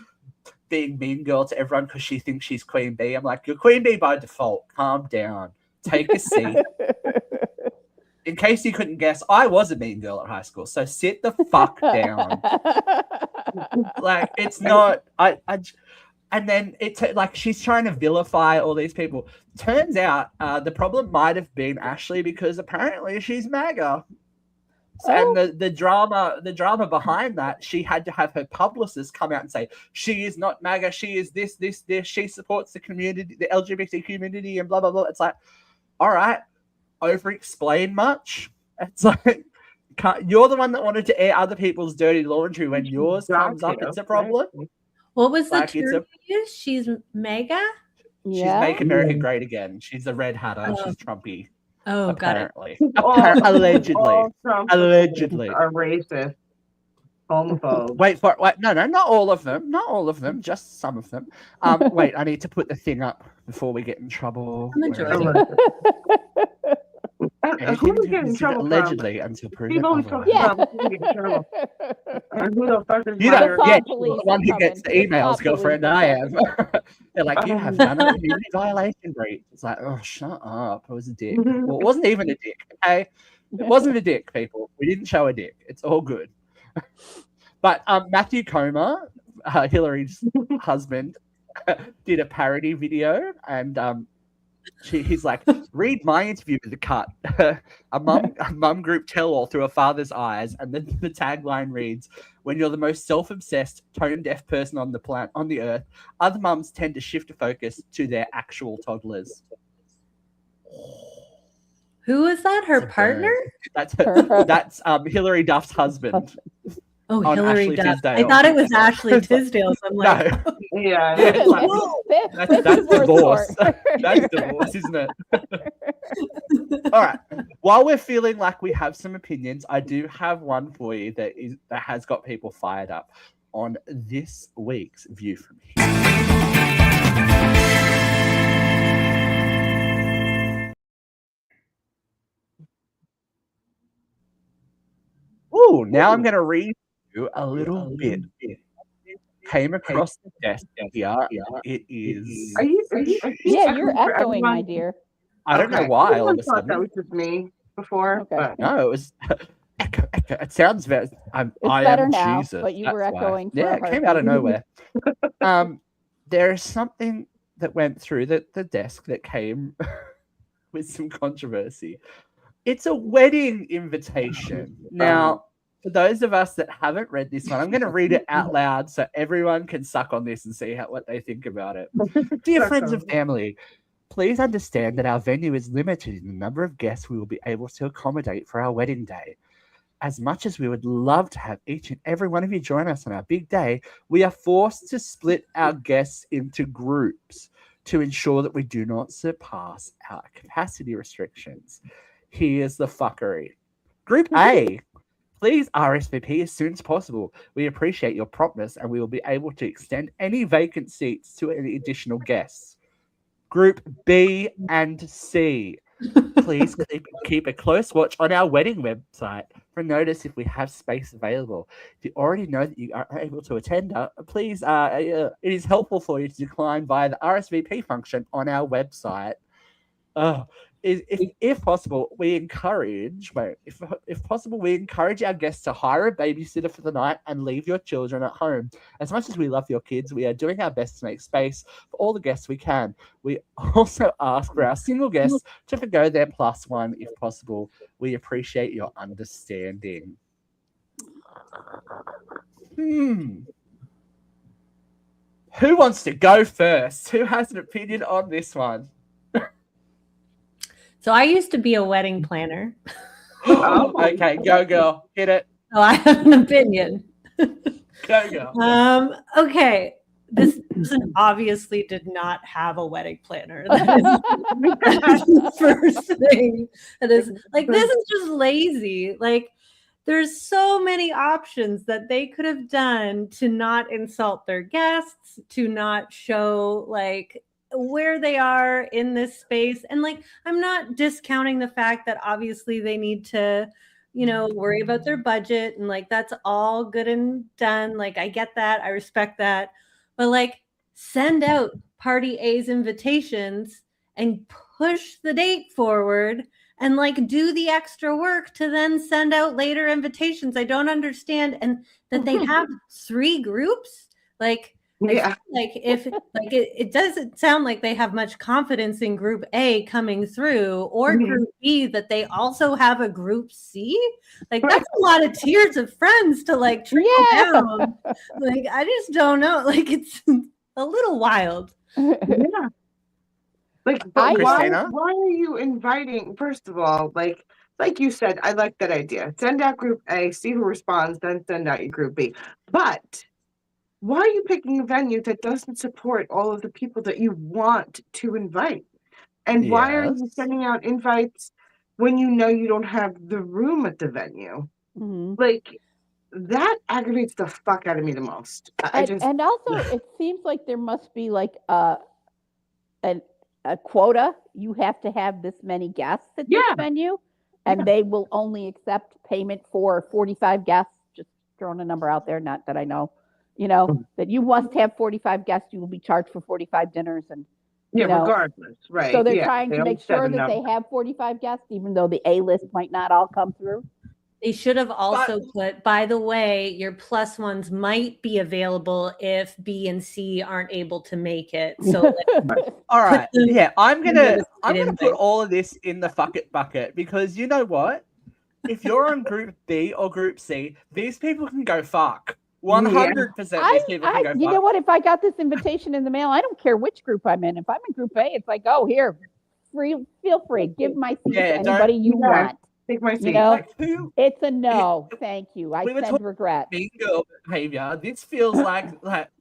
being mean girl to everyone because she thinks she's Queen Bee. I'm like, you're Queen Bee by default. Calm down. Take a seat. In case you couldn't guess, I was a mean girl at high school. So sit the fuck down. Like, it's not... And then it's like she's trying to vilify all these people. Turns out the problem might have been Ashley because apparently she's MAGA. And the drama behind that, she had to have her publicist come out and say, she is not MAGA, she is this. She supports the community, the LGBT community and blah, blah, blah. It's like, all right, over-explain much? It's like, you're the one that wanted to air other people's dirty laundry when yours comes up. It's a problem. What was the term you used? She's MAGA? She's Make America Great Again. She's a red hatter. She's Trumpy. Oh, apparently. Got it. Allegedly. Are racist, homophobe. Wait, no, not all of them. Not all of them. Just some of them. Wait, I need to put the thing up before we get in trouble. Who would get in trouble allegedly from? until proven People always talk about who get in trouble. Who the fuck is the one who gets the emails, girlfriend. I am. They're like, you have done a community violation breach. It's like, oh, shut up. It was a dick. Well, it wasn't even a dick. Okay, it wasn't a dick, people. We didn't show a dick. It's all good. But Matthew Comer, Hillary's husband, did a parody video and. He's like, read my interview with the cut. a mum group tell-all through a father's eyes, and then the tagline reads, when you're the most self-obsessed, tone-deaf person on the earth, other mums tend to shift the focus to their actual toddlers. Who is that? Her partner? That's Hillary Duff's husband. Oh, Hillary Duff. I thought it was Ashley Tisdale. So I'm like, no. Yeah. That's divorce. That's divorce, isn't it? All right. While we're feeling like we have some opinions, I do have one for you that has got people fired up on this week's View from Here. Ooh, now I'm going to read you a little bit. Came across the desk here. It is. Are you yeah, you're echoing, my dear. I don't know why. All of a thought sudden, that was just me before. Okay. But... No, it was echo. It sounds very. It's better now, Jesus, but you were that's why. echoing. Yeah, it came out of nowhere. There's something that went through the desk that came with some controversy. It's a wedding invitation. Now, for those of us that haven't read this one, I'm going to read it out loud so everyone can suck on this and see what they think about it. Dear friends and family, please understand that our venue is limited in the number of guests we will be able to accommodate for our wedding day. As much as we would love to have each and every one of you join us on our big day, we are forced to split our guests into groups to ensure that we do not surpass our capacity restrictions. Here's the fuckery. Group A, please RSVP as soon as possible. We appreciate your promptness and we will be able to extend any vacant seats to any additional guests. Group B and C. Please keep a close watch on our wedding website for notice if we have space available. If you already know that you are able to attend, please, it is helpful for you to decline via the RSVP function on our website. If possible, we encourage our guests to hire a babysitter for the night and leave your children at home. As much as we love your kids, we are doing our best to make space for all the guests we can. We also ask for our single guests to forgo their +1 if possible. We appreciate your understanding. Who wants to go first? Who has an opinion on this one? So I used to be a wedding planner. Okay, go girl, hit it. So I have an opinion. Go girl. Okay, this person obviously did not have a wedding planner. That is the first thing. That is like, this is just lazy. Like, there's so many options that they could have done to not insult their guests, to not show like where they are in this space. And like, I'm not discounting the fact that obviously they need to, worry about their budget, and like, that's all good and done. Like, I get that. I respect that. But like, send out party A's invitations and push the date forward and like do the extra work to then send out later invitations. I don't understand. And that they have 3 groups, like, Yeah. It doesn't sound like they have much confidence in group A coming through, or group B, that they also have a group C. Like, that's a lot of tiers of friends to like trickle down. Like, I just don't know. Like, it's a little wild. Yeah. Like, but why are you inviting? First of all, like you said, I like that idea. Send out group A, see who responds, then send out your group B. But why are you picking a venue that doesn't support all of the people that you want to invite? And why are you sending out invites when you know you don't have the room at the venue? Like, that aggravates the fuck out of me the most. And also, it seems like there must be like a quota. You have to have this many guests at this venue, and they will only accept payment for 45 guests. Just throwing a number out there, not that I know. That you must have 45 guests, you will be charged for 45 dinners. And regardless, right? So they're trying to make sure that they have 45 guests, even though the A list might not all come through. They should have also put, by the way, your +1s might be available if B and C aren't able to make it. So all right. I'm gonna put all of this in the fuck it bucket, because you know what? If you're on group B or group C, these people can go fuck. 100% these people can go fuck. You know what? If I got this invitation in the mail, I don't care which group I'm in. If I'm in group A, it's like, oh, here, feel free. Give my seat to anybody you want. Take my seat. It's a no. Thank you. I send regret. Mean girl behavior. This feels like,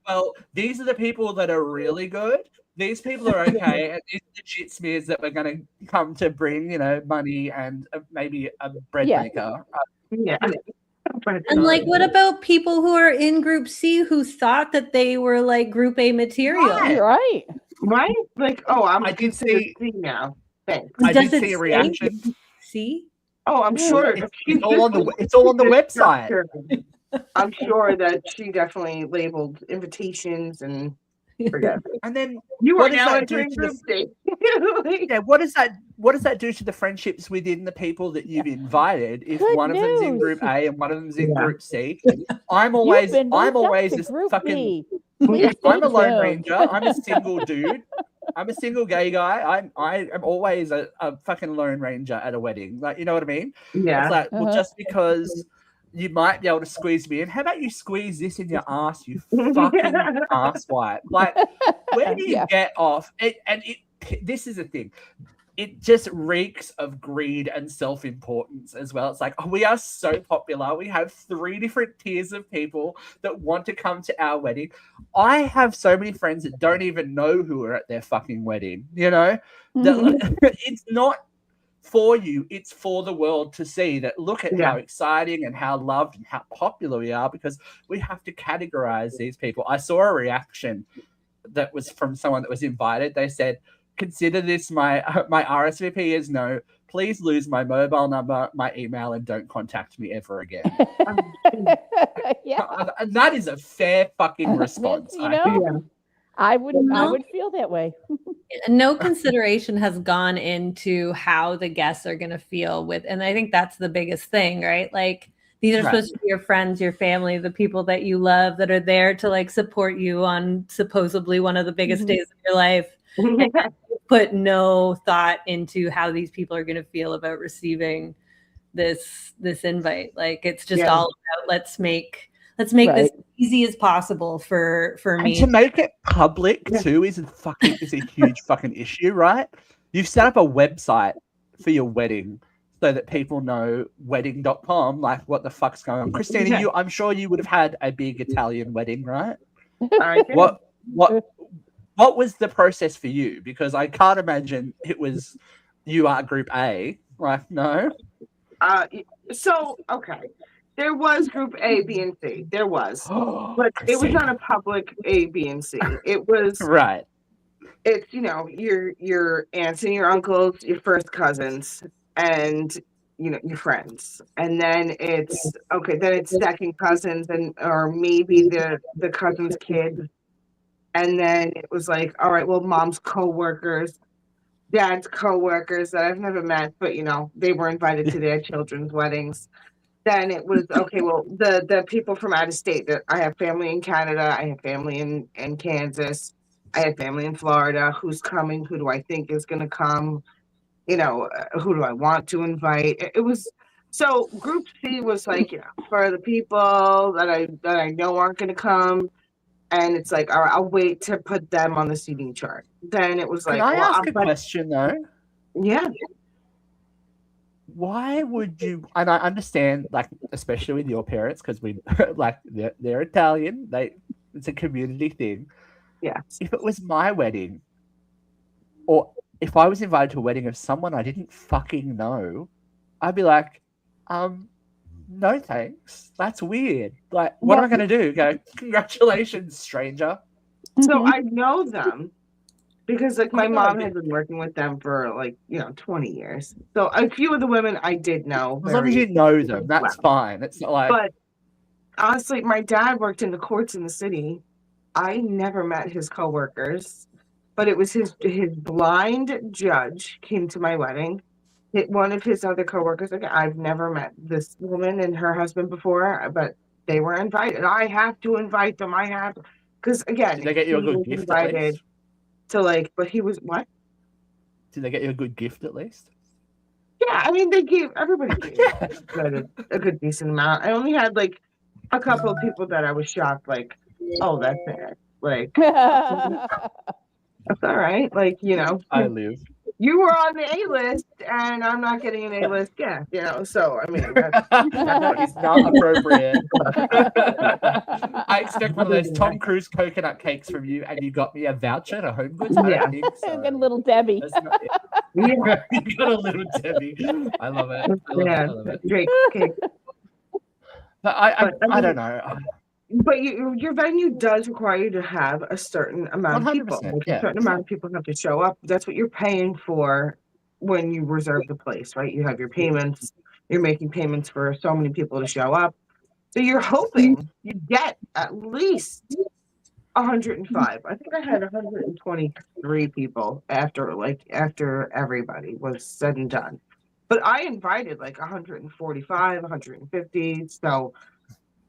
well, these are the people that are really good. These people are okay, and these are the shit smears that we're going to come to bring, money and maybe a bread maker. And like, what about people who are in group C who thought that they were like group A material? Right. Like, I did see C now. Thanks. I did see a reaction. See? Oh, I'm sure it's all on the website. I'm sure that she definitely labeled invitations and forget. And then you are now entering group C. What does that do to the friendships within the people that you've invited? If one of them's in group A and one of them's in group C, I'm always this fucking. I'm a lone ranger. I'm a single dude. I'm a single gay guy. I am always a fucking lone ranger at a wedding. Like, you know what I mean? Yeah. It's like, well, just because you might be able to squeeze me in, how about you squeeze this in your ass, you fucking asswipe? Like, where do you get off? This is the thing. It just reeks of greed and self-importance as well. It's like, we are so popular. We have 3 different tiers of people that want to come to our wedding. I have so many friends that don't even know who are at their fucking wedding, It's not for you. It's for the world to see that. Look at how exciting and how loved and how popular we are, because we have to categorize these people. I saw a reaction that was from someone that was invited. They said, consider this my RSVP is no. Please lose my mobile number, my email, and don't contact me ever again. Yeah. And that is a fair fucking response. You know, I would feel that way. No consideration has gone into how the guests are going to feel with, and I think that's the biggest thing, right? Like these are supposed to be your friends, your family, the people that you love that are there to like support you on supposedly one of the biggest days of your life. And put no thought into how these people are going to feel about receiving this invite. Like it's just all about let's make this as easy as possible for me. And to make it public too is a huge fucking issue, right? You've set up a website for your wedding so that people know wedding.com, like what the fuck's going on. Christina, I'm sure you would have had a big Italian wedding, right? What was the process for you? Because I can't imagine it was you are group A, right? No. So okay, there was group A, B, and C. There was, but it was not a public A, B, and C. It was right. It's your aunts and your uncles, your first cousins, and your friends, and then it's second cousins or maybe the cousin's kids. And then it was like, all right, well, mom's co-workers, dad's co-workers that I've never met, but they were invited to their children's weddings. Then it was okay, well, the people from out of state. That I have family in Canada, I have family in Kansas, I have family in Florida. Who's coming? Who do I think is going to come? Who do I want to invite? It was so group C was like for the people that I know aren't going to come. And it's like, all right, I'll wait to put them on the seating chart. Then it was like, can I ask a question though? Yeah. Why would you? And I understand, like, especially with your parents, because we like they're Italian. It's a community thing. Yeah. If it was my wedding, or if I was invited to a wedding of someone I didn't fucking know, I'd be like, no thanks. That's weird. Like, what am I going to do? Go, congratulations, stranger. So I know them because like my mom had been working with them for 20 years. So a few of the women I did know. As long as you know them, that's fine. It's not like. But honestly, my dad worked in the courts in the city. I never met his coworkers, but it was his blind judge came to my wedding. One of his other coworkers, like, I've never met this woman and her husband before, but they were invited. I have to invite them. Because again, did they get you a good gift at least? But he was what? Did they get you a good gift at least? Yeah, I mean, everybody gave a good decent amount. I only had like a couple of people that I was shocked, like, oh, that's it. Like, that's all right. Like, I live. You were on the A-list, and I'm not getting an A-list guest, so, I mean, that's it's not appropriate. I expect one of those Tom Cruise coconut cakes from you, and you got me a voucher to Home Goods. I don't think so. And little Debbie. You got a little Debbie. I love it. I love it. Drake cake. But I don't know. But your venue does require you to have a certain amount of people. A certain amount of people have to show up. That's what you're paying for when you reserve the place, right? You have your payments. You're making payments for so many people to show up. So you're hoping you get at least 105. I think I had 123 people after everybody was said and done. But I invited like 145, 150. So.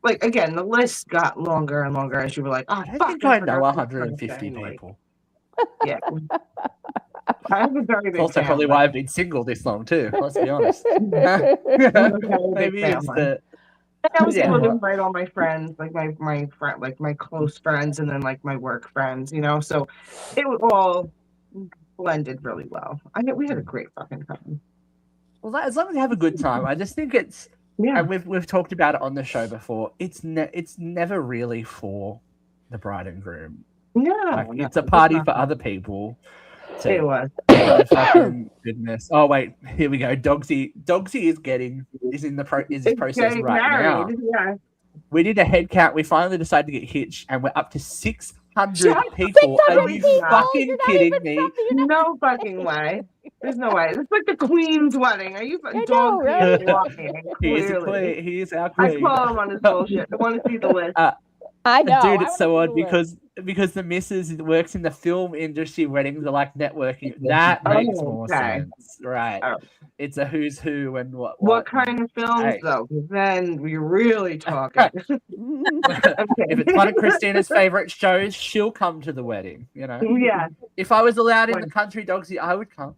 Like, again, the list got longer and longer as you were like, oh, I think I know 150 people. Yeah. I have a very big also family. Probably why I've been single this long, too. Let's be honest. Maybe it's the... I was able to invite all my friends, like my friend, like my close friends, and then like my work friends, So it was all blended really well. We had a great fucking time. Well, as long as you have a good time, I just think it's... Yeah. And we've talked about it on the show before. It's never really for the bride and groom. No, it's a party for other people. It was. Fucking goodness. Oh wait, here we go. Dogsy is in the process right married. now. Yeah. We did a head count. We finally decided to get hitched, and we're up to 6 people. Are you 600 people? fucking You're not kidding even me? from the No fucking way. There's no way. It's like the Queen's wedding. Are you I dog know, right? walking? He is a Clearly. queen. He is our I queen. call him on his bullshit. I want to see the list. I know. Dude, I it's so wanna odd see the list. because the missus works in the film industry. Weddings are like networking. That makes more sense, right? Oh. It's a who's who and what. What kind of films, Hey. though? 'Cause then we're really talking. If it's one of Christina's favorite shows, she'll come to the wedding. You know. Yeah. If I was allowed in the country, Dogsy, I would come.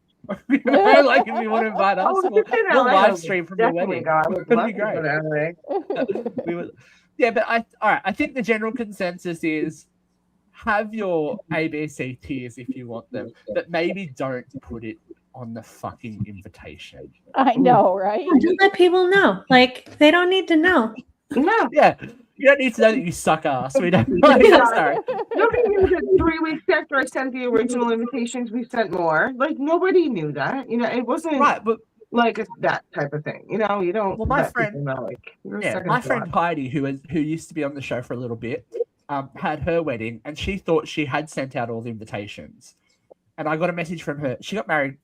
You know, like if you want to invite us, we'll live stream from your wedding. It'd be great. We would. Yeah, but I think the general consensus is have your ABC tiers if you want them, but maybe don't put it on the fucking invitation. I know, right? Just let people know. Like, they don't need to know. No. Yeah, you don't need to know that you suck ass. We don't. Sorry. Nobody knew that 3 weeks after I sent the original invitations, we sent more. Like, nobody knew that. You know, it wasn't Right, but like that type of thing. You know, you don't. Well, my let friend- people know, like, you're a yeah, second my thought. friend Heidi, who used to be on the show for a little bit, had her wedding, and she thought she had sent out all the invitations. And I got a message from her. She got married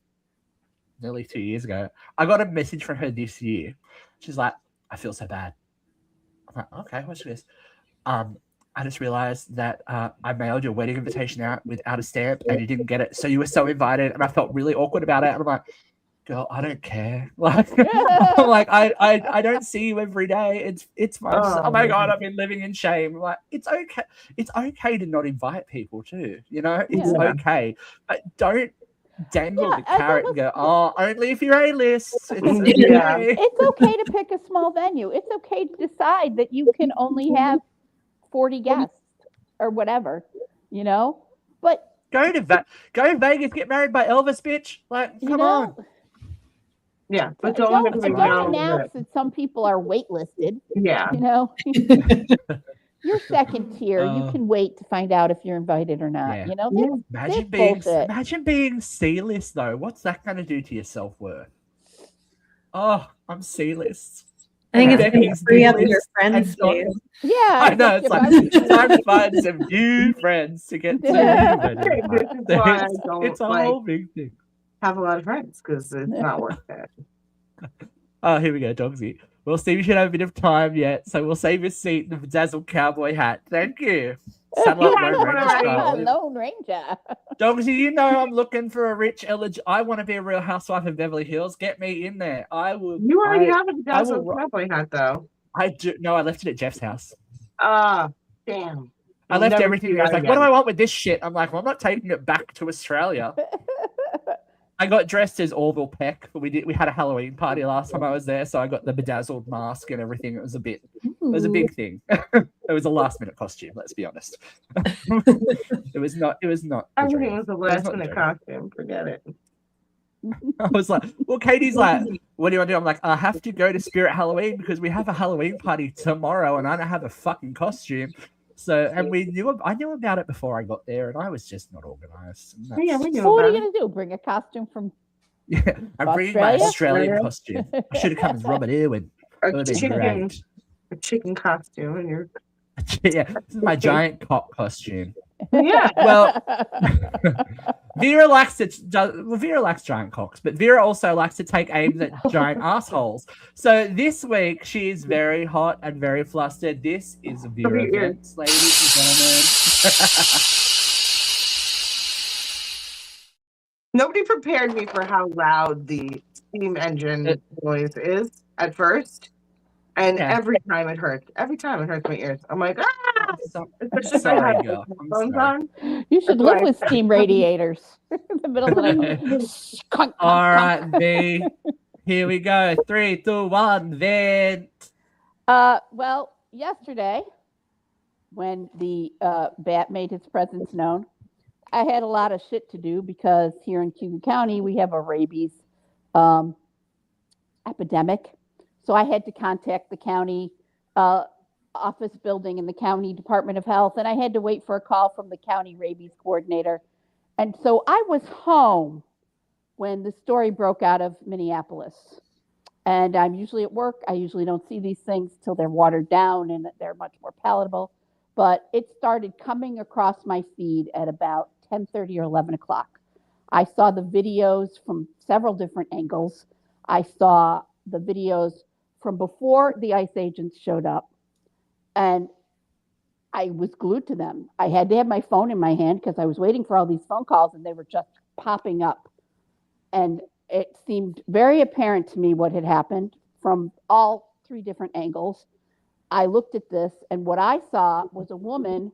nearly 2 years ago. I got a message from her this year. She's like, "I feel so bad." I'm like, "Okay, what's this?" I just realized that I mailed your wedding invitation out without a stamp, and you didn't get it. So you were so invited, and I felt really awkward about it. And I'm like, "Girl, I don't care. Like, like I don't see you every day. It's fine." Oh my god, I've been living in shame. Like, it's okay. It's okay to not invite people too. You know, it's okay, but don't dangle the carrot and go, "Oh, only if you're A-list." It's okay. It's okay to pick a small venue. It's okay to decide that you can only have 40 guests or whatever, you know. But go to Vegas, get married by Elvis, bitch. Like, come on. Yeah, but don't don't know announce that some people are waitlisted. Yeah. You know, you're second tier. You can wait to find out if you're invited or not. Yeah. You know, Imagine being C-list though. What's that going to do to your self-worth? Oh, I'm C-list. I think it's going to free up your D-list friend and space. Yeah, I know. It's like time to find some new friends to get to you. This is why I don't It's a whole big thing. have a lot of friends because it's not worth it. Oh, here we go, Dogsy. Well, Steve, you should have a bit of time yet, so we'll save your seat in the bedazzled cowboy hat. Thank you. Saddle up Lone Ranger style. Lone Ranger. Dogsy, you know I'm looking for a rich I want to be a Real Housewife of Beverly Hills. Get me in there. I will. You already have a bedazzled cowboy hat, though. I do. No, I left it at Jeff's house. Damn. I left everything there. I was like, what do I want with this shit? I'm like, well, I'm not taking it back to Australia. I got dressed as Orville Peck. We had a Halloween party last time I was there, so I got the bedazzled mask and everything. It was a big thing. It was a last minute costume, let's be honest. It was not Everything was a last minute costume. Forget it. I was like, well, Katie's like, what do you want to do? I'm like, I have to go to Spirit Halloween because we have a Halloween party tomorrow and I don't have a fucking costume. So, and I knew about it before I got there, and I was just not organized. Yeah, we knew. So what are you gonna do? Bring a costume from? Yeah, I'm bringing my Australian costume. I should have come as Robert Irwin. A chicken costume, and you're. Yeah, this is my giant cock costume. Yeah. Well, Vera likes giant cocks, but Vera also likes to take aim at giant assholes. So this week she is very hot and very flustered. This is Vera Vents, ladies and gentlemen. Nobody prepared me for how loud the steam engine noise is at first. And every time it hurts. Every time it hurts my ears. I'm like, Sorry, girl. You should live with steam radiators in the middle of the night. All right, V. Here we go. 3, 2, 1, vent. Well, yesterday, when the bat made his presence known, I had a lot of shit to do because here in Cuba County, we have a rabies epidemic. So I had to contact the county office building in the county Department of Health, and I had to wait for a call from the county rabies coordinator. And so I was home when the story broke out of Minneapolis. And I'm usually at work. I usually don't see these things till they're watered down and they're much more palatable. but it started coming across my feed at about 10:30 or 11 o'clock. I saw the videos from several different angles. I saw the videos from before the ICE agents showed up, and I was glued to them. I had to have my phone in my hand because I was waiting for all these phone calls, and they were just popping up. And it seemed very apparent to me what had happened from all three different angles. I looked at this, and what I saw was a woman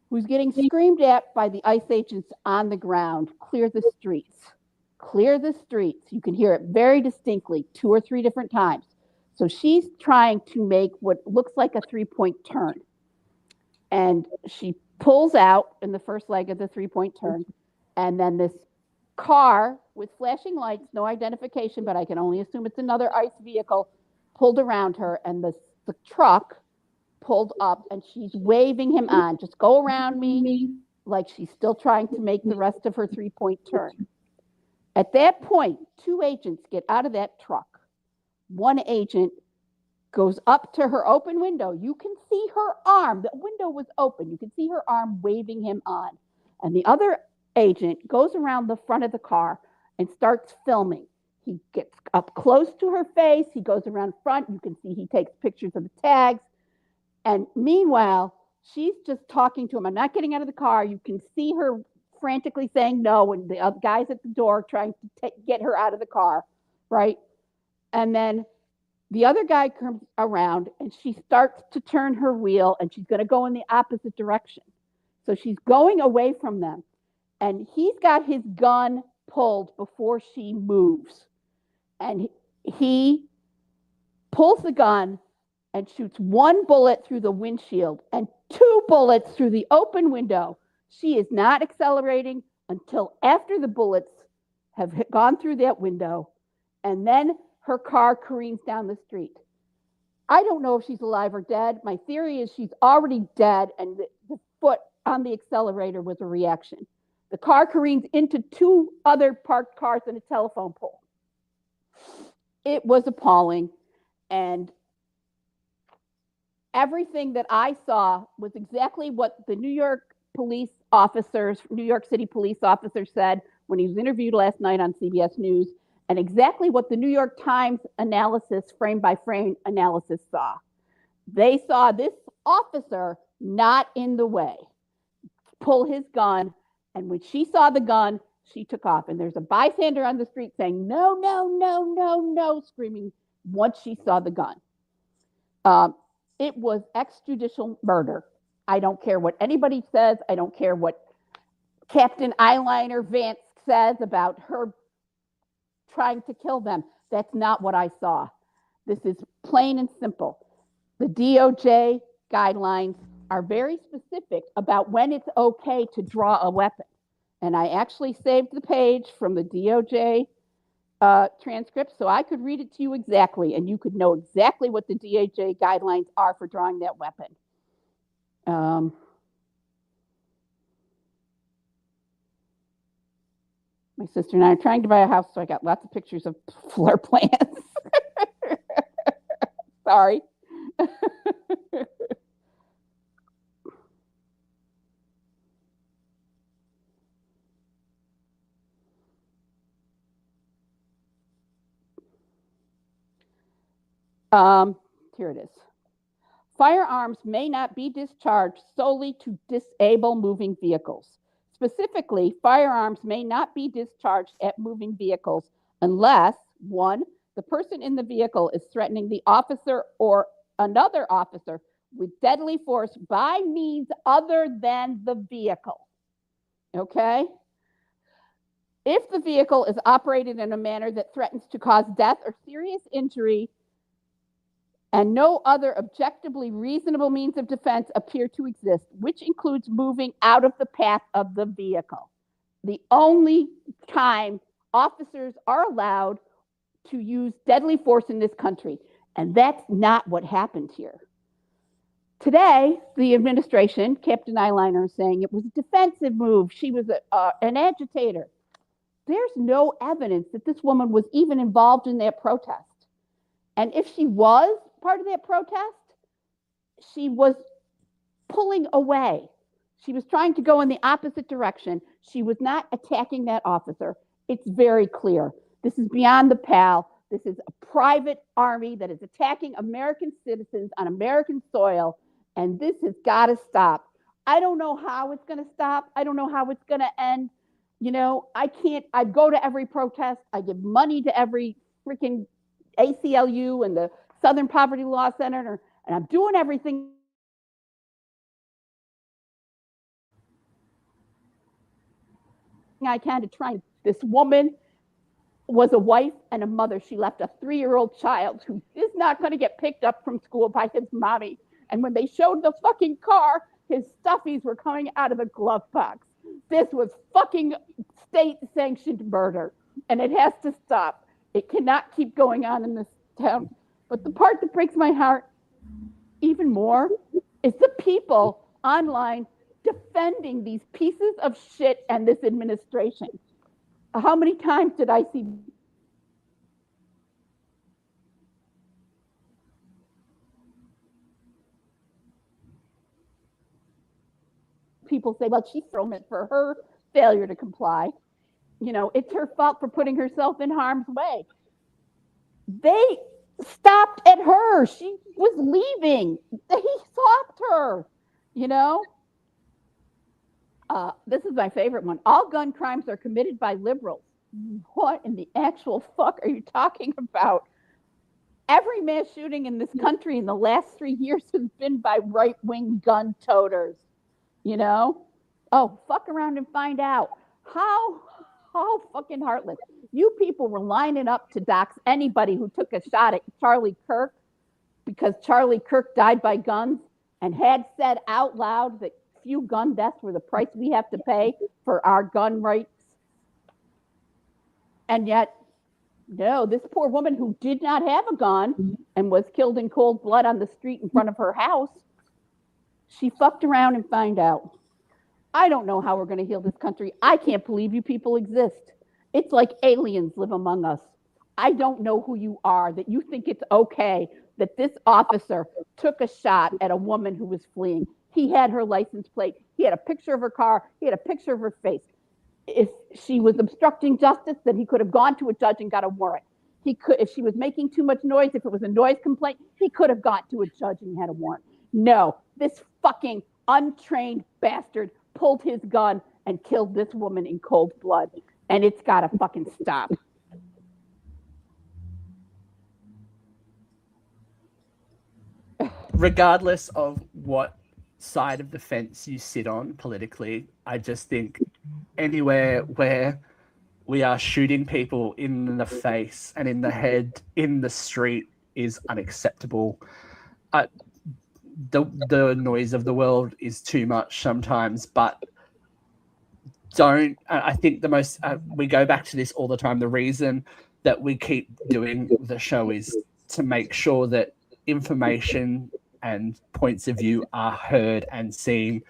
who's getting screamed at by the ICE agents on the ground, clear the streets, clear the streets. You can hear it very distinctly 2 or 3 different times. So she's trying to make what looks like a 3-point turn. And she pulls out in the first leg of the 3-point turn. And then this car with flashing lights, no identification, but I can only assume it's another ICE vehicle, pulled around her. And the truck pulled up, and she's waving him on, just go around me, like she's still trying to make the rest of her 3-point turn. At that point, 2 agents get out of that truck. One agent goes up to her open window. You can see her arm. The window was open. You can see her arm waving him on. And the other agent goes around the front of the car and starts filming. He gets up close to her face. He goes around front. You can see he takes pictures of the tags. And meanwhile, she's just talking to him. I'm not getting out of the car. You can see her frantically saying no, and the other guys at the door trying to get her out of the car, right? And then the other guy comes around, and she starts to turn her wheel, and she's going to go in the opposite direction. So she's going away from them, and he's got his gun pulled before she moves. And he pulls the gun and shoots 1 bullet through the windshield and 2 bullets through the open window. She is not accelerating until after the bullets have gone through that window, and then her car careens down the street. I don't know if she's alive or dead. My theory is she's already dead, and the foot on the accelerator was a reaction. The car careens into 2 other parked cars and a telephone pole. It was appalling, and everything that I saw was exactly what the New York City police officer said when he was interviewed last night on CBS News, and exactly what the New York Times analysis, frame by frame analysis, saw. They saw this officer not in the way pull his gun, and when she saw the gun, she took off. And there's a bystander on the street saying, no, no, no, no, no, screaming once she saw the gun. It was extrajudicial murder. I don't care what anybody says. I don't care what Captain Eyeliner Vance says about her trying to kill them. That's not what I saw. This is plain and simple. The DOJ guidelines are very specific about when it's okay to draw a weapon. And I actually saved the page from the DOJ transcript so I could read it to you exactly, and you could know exactly what the DOJ guidelines are for drawing that weapon. My sister and I are trying to buy a house, so I got lots of pictures of floor plans. Sorry. Here it is. Firearms may not be discharged solely to disable moving vehicles. Specifically, firearms may not be discharged at moving vehicles unless, 1, the person in the vehicle is threatening the officer or another officer with deadly force by means other than the vehicle. Okay? If the vehicle is operated in a manner that threatens to cause death or serious injury, and no other objectively reasonable means of defense appear to exist, which includes moving out of the path of the vehicle. The only time officers are allowed to use deadly force in this country, and that's not what happened here. Today, the administration, Captain Eyeliner, is saying it was a defensive move. She was an agitator. There's no evidence that this woman was even involved in that protest. And if she was part of that protest, she was pulling away. She was trying to go in the opposite direction. She was not attacking that officer. It's very clear. This is beyond the pale. This is a private army that is attacking American citizens on American soil, and this has got to stop. I don't know how it's going to stop. I don't know how it's going to end. You know, I go to every protest. I give money to every freaking ACLU and the Southern Poverty Law Center, and I'm doing everything I can to try. This woman was a wife and a mother. She left a 3-year-old child who is not going to get picked up from school by his mommy. And when they showed the fucking car, his stuffies were coming out of the glove box. This was fucking state-sanctioned murder, and it has to stop. It cannot keep going on in this town. But the part that breaks my heart even more is the people online defending these pieces of shit and this administration. How many times did I see people say, well, she's thrown it for her failure to comply. You know, it's her fault for putting herself in harm's way. They stopped at her. She was leaving. They stopped her, you know? This is my favorite one. All gun crimes are committed by liberals. What in the actual fuck are you talking about? Every mass shooting in this country in the last 3 years has been by right-wing gun toters, you know? Oh, fuck around and find out. How fucking heartless. You people were lining up to dox anybody who took a shot at Charlie Kirk because Charlie Kirk died by guns and had said out loud that few gun deaths were the price we have to pay for our gun rights. And yet, no, this poor woman who did not have a gun and was killed in cold blood on the street in front of her house, she fucked around and find out. I don't know how we're going to heal this country. I can't believe you people exist. It's like aliens live among us. I don't know who you are, that you think it's okay that this officer took a shot at a woman who was fleeing. He had her license plate. He had a picture of her car. He had a picture of her face. If she was obstructing justice, then he could have gone to a judge and got a warrant. He could, if she was making too much noise, if it was a noise complaint, he could have gone to a judge and had a warrant. No, this fucking untrained bastard pulled his gun and killed this woman in cold blood. And it's got to fucking stop. Regardless of what side of the fence you sit on politically, I just think anywhere where we are shooting people in the face and in the head in the street is unacceptable. The noise of the world is too much sometimes, but I think the most, we go back to this all the time, the reason that we keep doing the show is to make sure that information and points of view are heard and seen.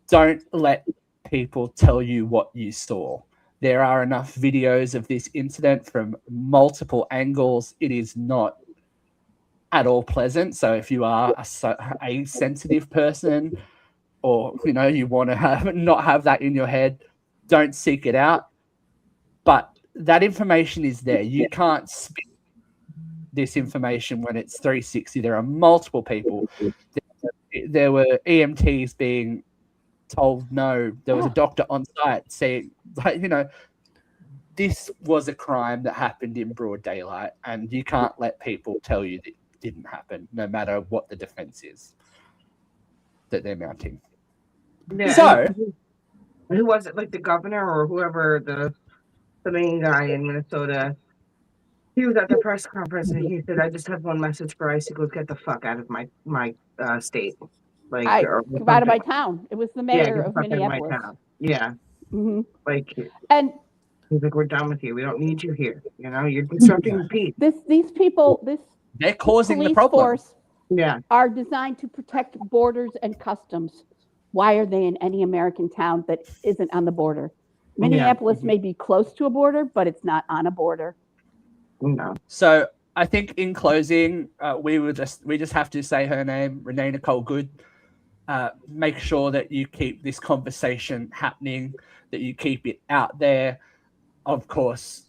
Don't let people tell you what you saw. There are enough videos of this incident from multiple angles. It is not at all pleasant. So if you are a sensitive person, or you want to not have that in your head, don't seek it out. But that information is there. You can't spin this information when it's 360. There are multiple people. There were EMTs being told no. There was a doctor on site saying, this was a crime that happened in broad daylight, and you can't let people tell you that it didn't happen, no matter what the defense is that they're mounting. Yeah, so, who was it? Like the governor or whoever, the main guy in Minnesota? He was at the press conference and he said, "I just have one message for icicles: get the fuck out of my state, like out of my town." It was the mayor of Minneapolis. Yeah, mm-hmm. And he's like, "We're done with you. We don't need you here. You're disrupting peace." These people, they're causing the problem. Force, are designed to protect borders and customs. Why are they in any American town that isn't on the border? Minneapolis may be close to a border, but it's not on a border. No. So I think in closing, we just have to say her name, Renee Nicole Good. make sure that you keep this conversation happening, that you keep it out there. Of course,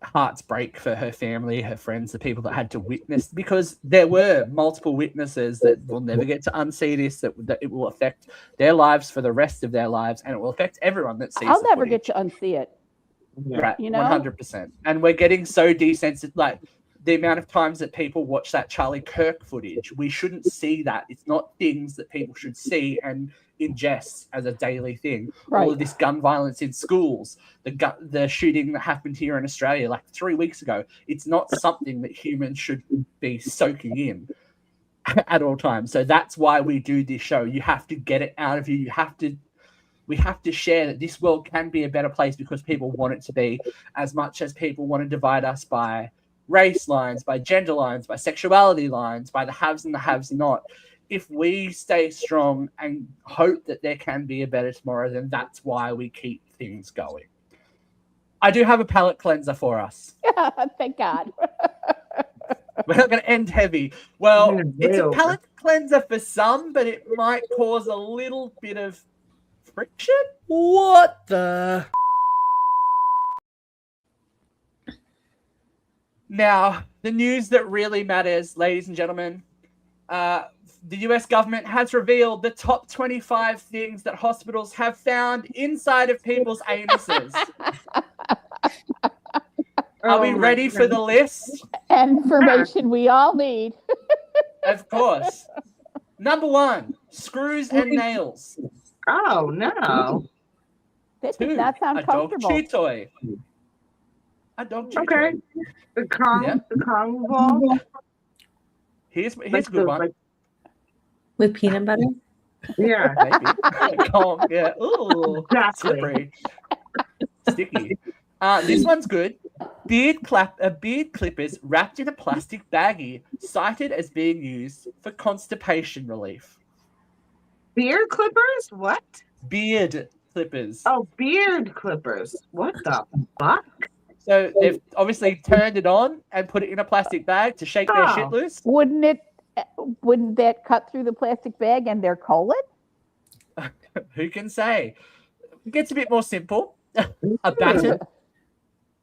hearts break for her family, her friends, the people that had to witness, because there were multiple witnesses that will never get to unsee this, that it will affect their lives for the rest of their lives, and it will affect everyone that sees I'll the never footage. get to unsee it. Right, You know? 100%. And we're getting so desensitized, like the amount of times that people watch that Charlie Kirk footage, we shouldn't see that. It's not things that people should see and ingest as a daily thing. Right. All of this gun violence in schools, the shooting that happened here in Australia like 3 weeks ago, it's not something that humans should be soaking in at all times. So that's why we do this show. You have to get it out of you. We have to share that this world can be a better place because people want it to be, as much as people want to divide us by race lines, by gender lines, by sexuality lines, by the haves and the haves not. If we stay strong and hope that there can be a better tomorrow, then that's why we keep things going. I do have a palate cleanser for us. Thank God. We're not going to end heavy. Well, it's a palate cleanser for some, but it might cause a little bit of friction. What the? Now, the news that really matters, ladies and gentlemen, the US government has revealed the top 25 things that hospitals have found inside of people's anuses. Are we ready for the list? Information we all need. Of course. Number 1, screws and nails. Oh, no. This 2, does not sound a dog comfortable. chew toy. A dog chew Okay. toy. The Kong ball. Here's a good one. With peanut butter? Yeah. Maybe. Kong, yeah. Ooh, Exactly. slippery. Sticky. This one's good. Beard clippers wrapped in a plastic baggie, cited as being used for constipation relief. Beard clippers? What? Beard clippers. Oh, beard clippers. What the fuck? So they've obviously turned it on and put it in a plastic bag to shake their shit loose. Wouldn't that cut through the plastic bag and their colon? Who can say? It gets a bit more simple. A baton,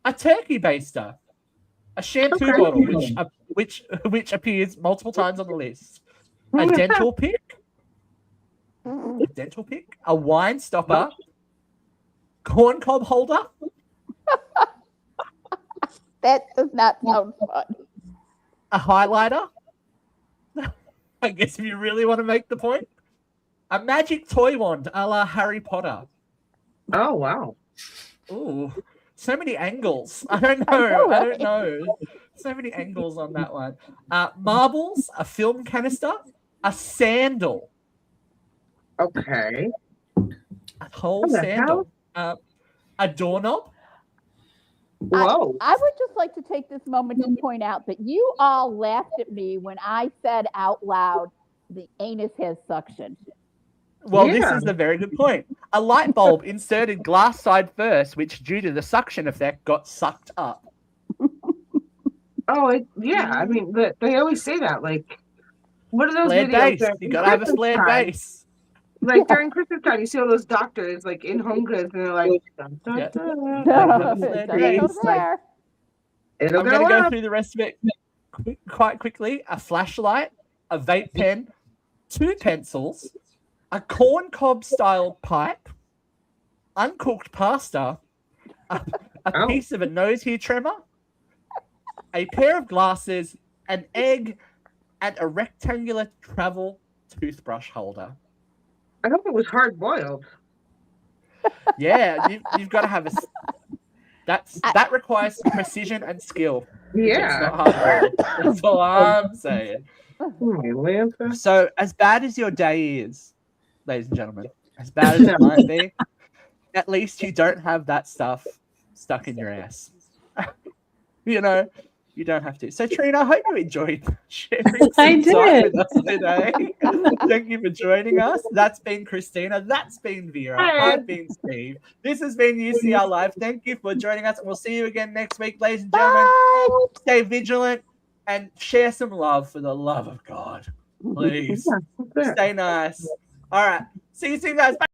a turkey baster, a shampoo bottle, which appears multiple times on the list, a dental pick, a wine stopper, corn cob holder. That does not sound fun. A highlighter. I guess if you really want to make the point. A magic toy wand a la Harry Potter. Oh, wow. Ooh, so many angles. I don't know. So many angles on that one. Marbles, a film canister, a sandal. Okay. A whole sandal. A doorknob. Whoa. I would just like to take this moment to point out that you all laughed at me when I said out loud, the anus has suction. Well, this is a very good point. A light bulb inserted glass side first, which due to the suction effect got sucked up. Oh, yeah. I mean, they always say that. Like, what are those Flared videos? base. You gotta have a flared base. Like during Christmas time, you see all those doctors like in Home Goods, and they're like, dun, dun, Yeah. dun. Don't flared go base. there. It'll I'm going to go up. through the rest of it quite quickly. A flashlight, a vape pen, 2 pencils, a corn cob style pipe, uncooked pasta, a piece of a nose hair trimmer, a pair of glasses, an egg, and a rectangular travel toothbrush holder. I hope it was hard boiled. Yeah, you've got to have that requires precision and skill. Yeah. It's not hard. That's all I'm saying. So, as bad as your day is, ladies and gentlemen, as bad as it might be, at least you don't have that stuff stuck in your ass. You don't have to. So, Trina, I hope you enjoyed sharing some time with us today. Thank you for joining us. That's been Christina. That's been Vera. I've been Steve. This has been UCR Live. Thank you for joining us, and we'll see you again next week, ladies and gentlemen. Bye. Stay vigilant and share some love for the love of God. Please. Yeah, that's it. Stay nice. All right. See you soon, guys. Bye.